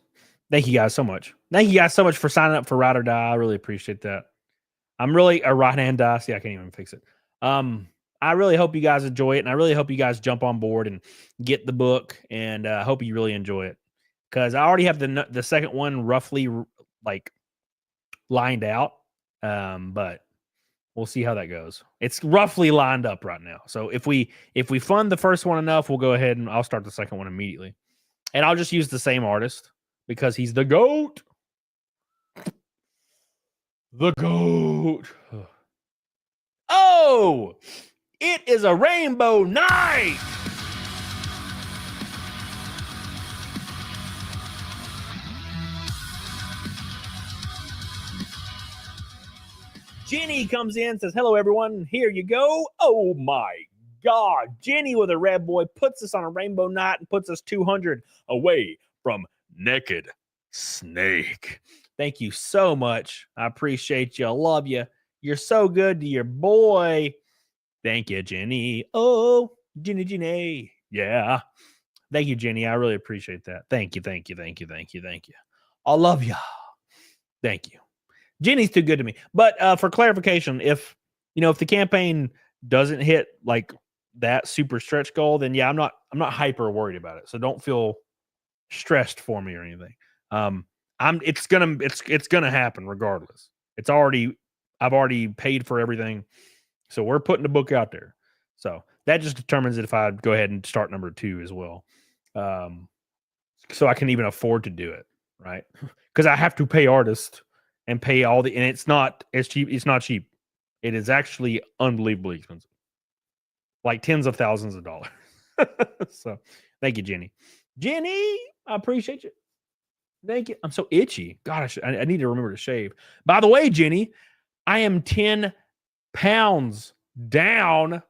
thank you guys so much. Thank you guys so much for signing up for Ride or Die. I really appreciate that. I'm really a right hand die. See, I can't even fix it. I really hope you guys enjoy it, and I really hope you guys jump on board and get the book, and I hope you really enjoy it, because I already have the second one roughly like lined out, but we'll see how that goes. It's roughly lined up right now. So if we fund the first one enough, we'll go ahead and I'll start the second one immediately, and I'll just use the same artist because he's the GOAT. The GOAT. Oh, it is a rainbow night. Jenny comes in, says, hello, everyone. Here you go. Oh, my God. Jenny with a red boy puts us on a rainbow night and puts us 200 away from Naked Snake. Thank you so much. I appreciate you. I love you. You're so good to your boy. Thank you, Jenny. Oh, Jenny. Yeah. Thank you, Jenny. I really appreciate that. Thank you. I love you. Thank you. Jenny's too good to me. But for clarification, if the campaign doesn't hit like that super stretch goal, then yeah, I'm not hyper worried about it. So don't feel stressed for me or anything. It's gonna happen regardless. I've already paid for everything. So we're putting the book out there. So that just determines if I'd go ahead and start number 2 as well. So I can even afford to do it, right? Because I have to pay artists and pay and it's not cheap. It's not cheap. It is actually unbelievably expensive. Like tens of thousands of dollars. So thank you, Jenny. Jenny, I appreciate you. Thank you. I'm so itchy. God, I need to remember to shave. By the way, Jenny, I am 10 pounds down.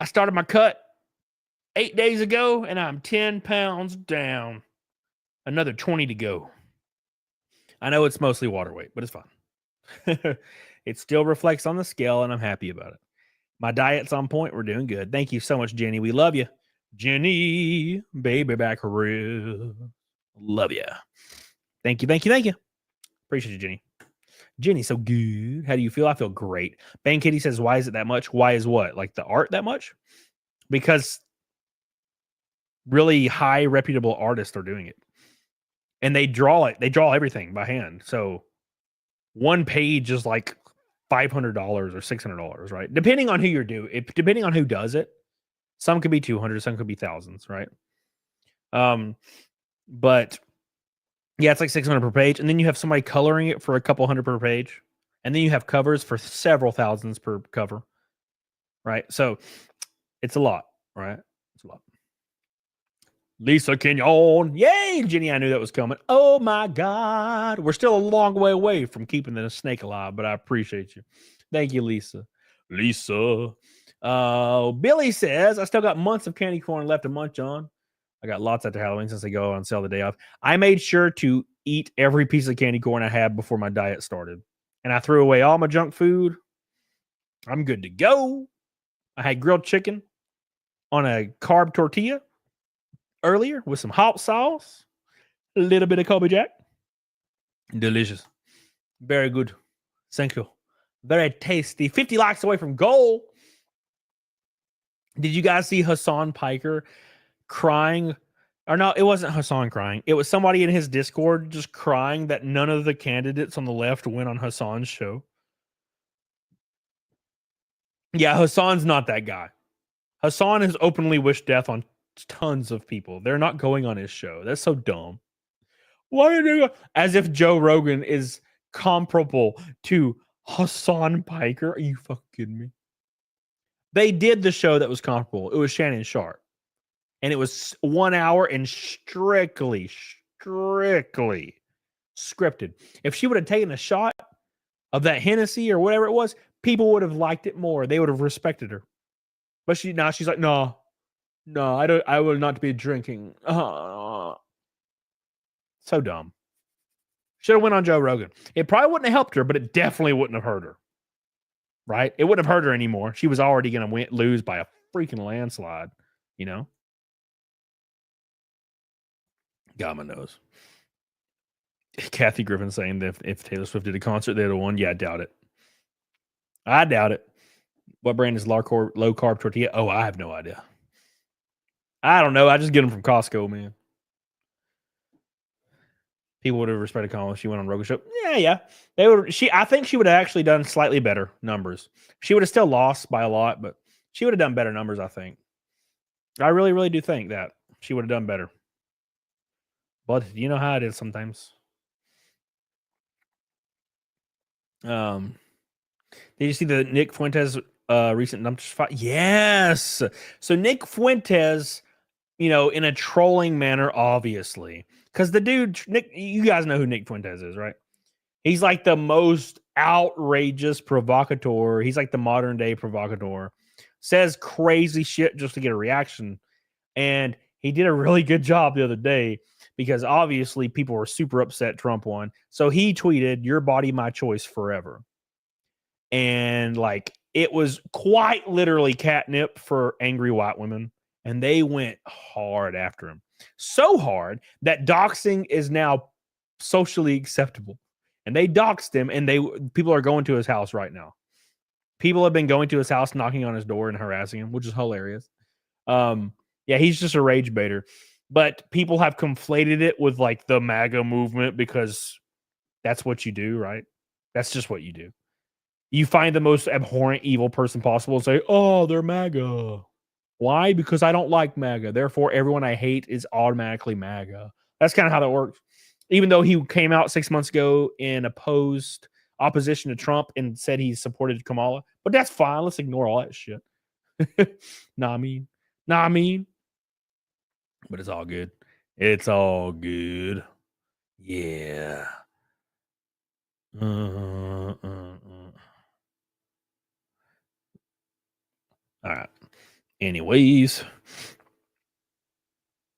I started my cut 8 days ago, and I'm 10 pounds down. Another 20 to go. I know it's mostly water weight, but it's fine. It still reflects on the scale, and I'm happy about it. My diet's on point. We're doing good. Thank you so much, Jenny. We love you. Jenny, baby back real. Love you. Thank you. Appreciate you, Jenny. Jenny, so good. How do you feel? I feel great. Bang Kitty says, why is it that much? Why is what? Like the art that much? Because really high reputable artists are doing it. And they draw it. They draw everything by hand. So one page is like $500 or $600, right? Depending on who you're doing. Depending on who does it. Some could be 200, some could be thousands, right? But yeah, it's like 600 per page. And then you have somebody coloring it for a couple hundred per page. And then you have covers for several thousands per cover, right? So it's a lot, right? It's a lot. Lisa Kenyon. Yay, Jenny, I knew that was coming. Oh, my God. We're still a long way away from keeping the snake alive, but I appreciate you. Thank you, Lisa. Billy says, I still got months of candy corn left to munch on. I got lots after Halloween since they go on sale the day off. I made sure to eat every piece of candy corn I had before my diet started. And I threw away all my junk food. I'm good to go. I had grilled chicken on a carb tortilla earlier with some hot sauce, a little bit of Kobe Jack. Delicious. Very good. Thank you. Very tasty. 50 likes away from goal. Did you guys see Hassan Piker crying? Or no, it wasn't Hassan crying. It was somebody in his Discord just crying that none of the candidates on the left went on Hassan's show. Yeah, Hassan's not that guy. Hassan has openly wished death on tons of people. They're not going on his show. That's so dumb. Why are they as if Joe Rogan is comparable to Hassan Piker? Are you fucking kidding me? They did the show that was comparable. It was Shannon Sharp. And it was 1 hour and strictly scripted. If she would have taken a shot, of that Hennessy or whatever it was, people would have liked it more. They would have respected her. But she's like, no, I will not be drinking. So dumb. Should have went on Joe Rogan. It probably wouldn't have helped her, but it definitely wouldn't have hurt her. Right? It wouldn't have hurt her anymore. She was already going to lose by a freaking landslide, you know? God, my nose. Kathy Griffin saying that if Taylor Swift did a concert, they'd have won. Yeah, I doubt it. I doubt it. What brand is low carb tortilla? Oh, I have no idea. I don't know. I just get them from Costco, man. People would have respected Kamala if she went on Rogan show. Yeah. They would. I think she would have actually done slightly better numbers. She would have still lost by a lot, but she would have done better numbers, I think. I really, really do think that she would have done better. But you know how it is sometimes. Did you see the Nick Fuentes recent numbers fight? Yes. So Nick Fuentes, in a trolling manner, obviously. Because the dude, Nick, you guys know who Nick Fuentes is, right? He's like the most outrageous provocateur. He's like the modern day provocateur. Says crazy shit just to get a reaction. And he did a really good job the other day because obviously people were super upset Trump won. So he tweeted, "Your body, my choice forever." And it was quite literally catnip for angry white women. And they went hard after him. So hard that doxing is now socially acceptable. And they doxed him, and people are going to his house right now. People have been going to his house, knocking on his door and harassing him, which is hilarious. Yeah, he's just a rage baiter. But people have conflated it with the MAGA movement because that's what you do, right? That's just what you do. You find the most abhorrent, evil person possible and say, "Oh, they're MAGA." Why? Because I don't like MAGA. Therefore, everyone I hate is automatically MAGA. That's kind of how that works. Even though he came out 6 months ago and opposed opposition to Trump and said he supported Kamala. But that's fine. Let's ignore all that shit. Nah, I mean. But it's all good. It's all good. Yeah. All right. Anyways,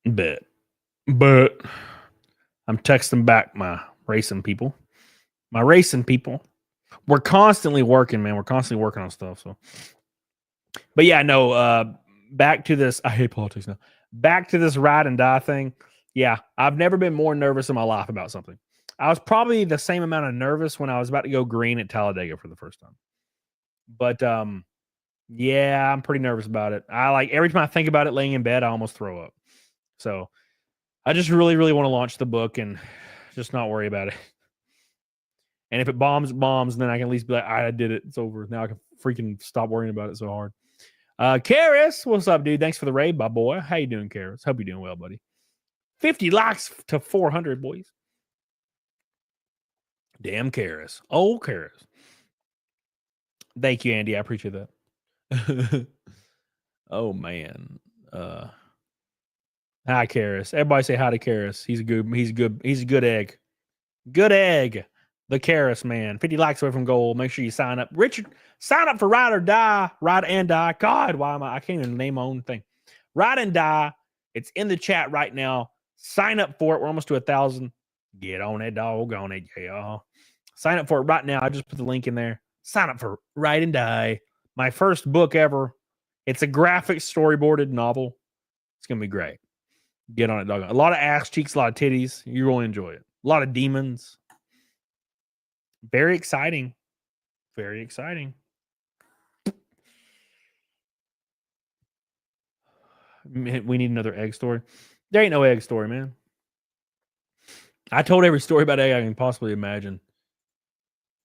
but I'm texting back my racing people. We're constantly working, man. We're constantly working on stuff. So, but yeah, no. Back to this. I hate politics now. Back to this ride and die thing. Yeah, I've never been more nervous in my life about something. I was probably the same amount of nervous when I was about to go green at Talladega for the first time. But yeah, I'm pretty nervous about it. Every time I think about it laying in bed, I almost throw up. So I just really, really want to launch the book and just not worry about it. And if it bombs, then I can at least be like, I did it. It's over. Now I can freaking stop worrying about it so hard. Karis, what's up, dude? Thanks for the raid, my boy. How you doing, Karis? Hope you're doing well, buddy. 50 likes to 400, boys. Damn Karis. Oh, Karis. Thank you, Andy. I appreciate that. Oh man. Hi, Karis. Everybody say hi to Karis. He's a good egg. Good egg. The Karis man. 50 likes away from goal. Make sure you sign up. Richard, sign up for Ride or Die. Ride and Die. God, why am I can't even name my own thing. Ride and Die. It's in the chat right now. Sign up for it. We're almost to 1,000. Get on it, dog. On it, y'all. Sign up for it right now. I just put the link in there. Sign up for Ride and Die. My first book ever. It's a graphic storyboarded novel. It's going to be great. Get on it, dog. A lot of ass cheeks, a lot of titties. You're going to enjoy it. A lot of demons. Very exciting. Very exciting. We need another egg story. There ain't no egg story, man. I told every story about egg I can possibly imagine.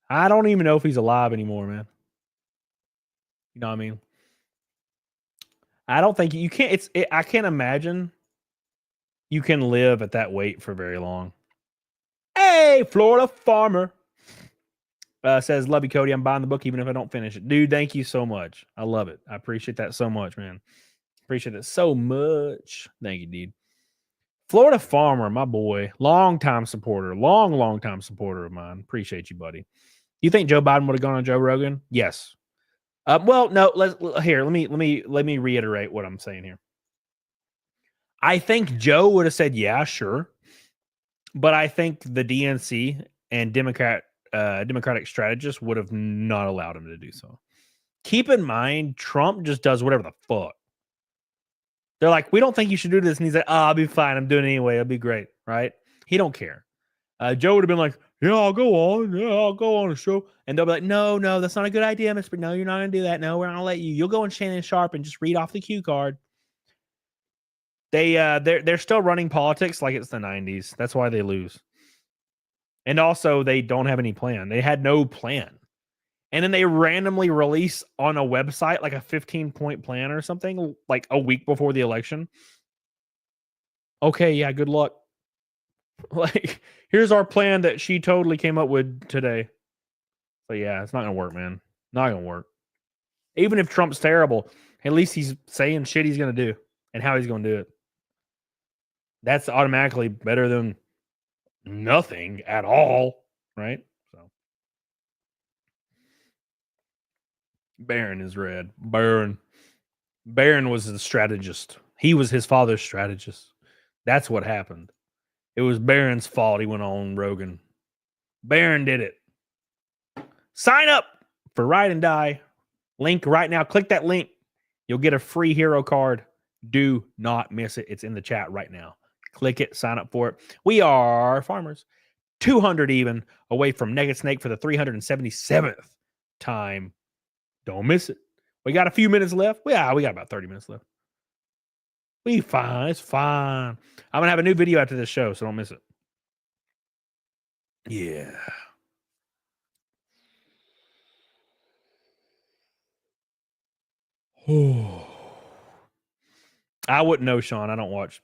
I don't even know if he's alive anymore, man. You know what I mean? I don't think you can't. I can't imagine you can live at that weight for very long. Hey, Florida farmer says, "Love you, Cody. I'm buying the book even if I don't finish it." Dude, thank you so much. I love it. I appreciate that so much, man. Appreciate it so much. Thank you, dude. Florida farmer, my boy, long time supporter of mine. Appreciate you, buddy. You think Joe Biden would have gone on Joe Rogan? Yes. Well, no. Let me reiterate what I'm saying here. I think Joe would have said, yeah, sure. But I think the DNC and Democratic strategists would have not allowed him to do so. Keep in mind, Trump just does whatever the fuck. They're like, we don't think you should do this. And he's like, I'll be fine. I'm doing it anyway. It'll be great. Right? He don't care. Joe would have been like, yeah, I'll go on. Yeah, I'll go on a show. And they'll be like, no, that's not a good idea, Mr. No, you're not going to do that. No, we're not going to let you. You'll go on Shannon Sharp and just read off the cue card. They're still running politics like it's the 90s. That's why they lose. And also, they don't have any plan. They had no plan. And then they randomly release on a website like a 15-point plan or something like a week before the election. Okay, yeah, good luck. Like, here's our plan that she totally came up with today. So yeah, it's not gonna work, man. Not gonna work. Even if Trump's terrible, at least he's saying shit he's gonna do and how he's gonna do it. That's automatically better than nothing at all, right? So Barron is red. Barron was the strategist. He was his father's strategist. That's what happened. It was Barron's fault he went on Rogan. Barron did it. Sign up for Ride and Die. Link right now. Click that link. You'll get a free hero card. Do not miss it. It's in the chat right now. Click it. Sign up for it. We are farmers. 200 even away from Naked Snake for the 377th time. Don't miss it. We got a few minutes left. Yeah, we got about 30 minutes left. We fine. It's fine. I'm going to have a new video after this show, so don't miss it. Yeah. I wouldn't know, Sean. I don't watch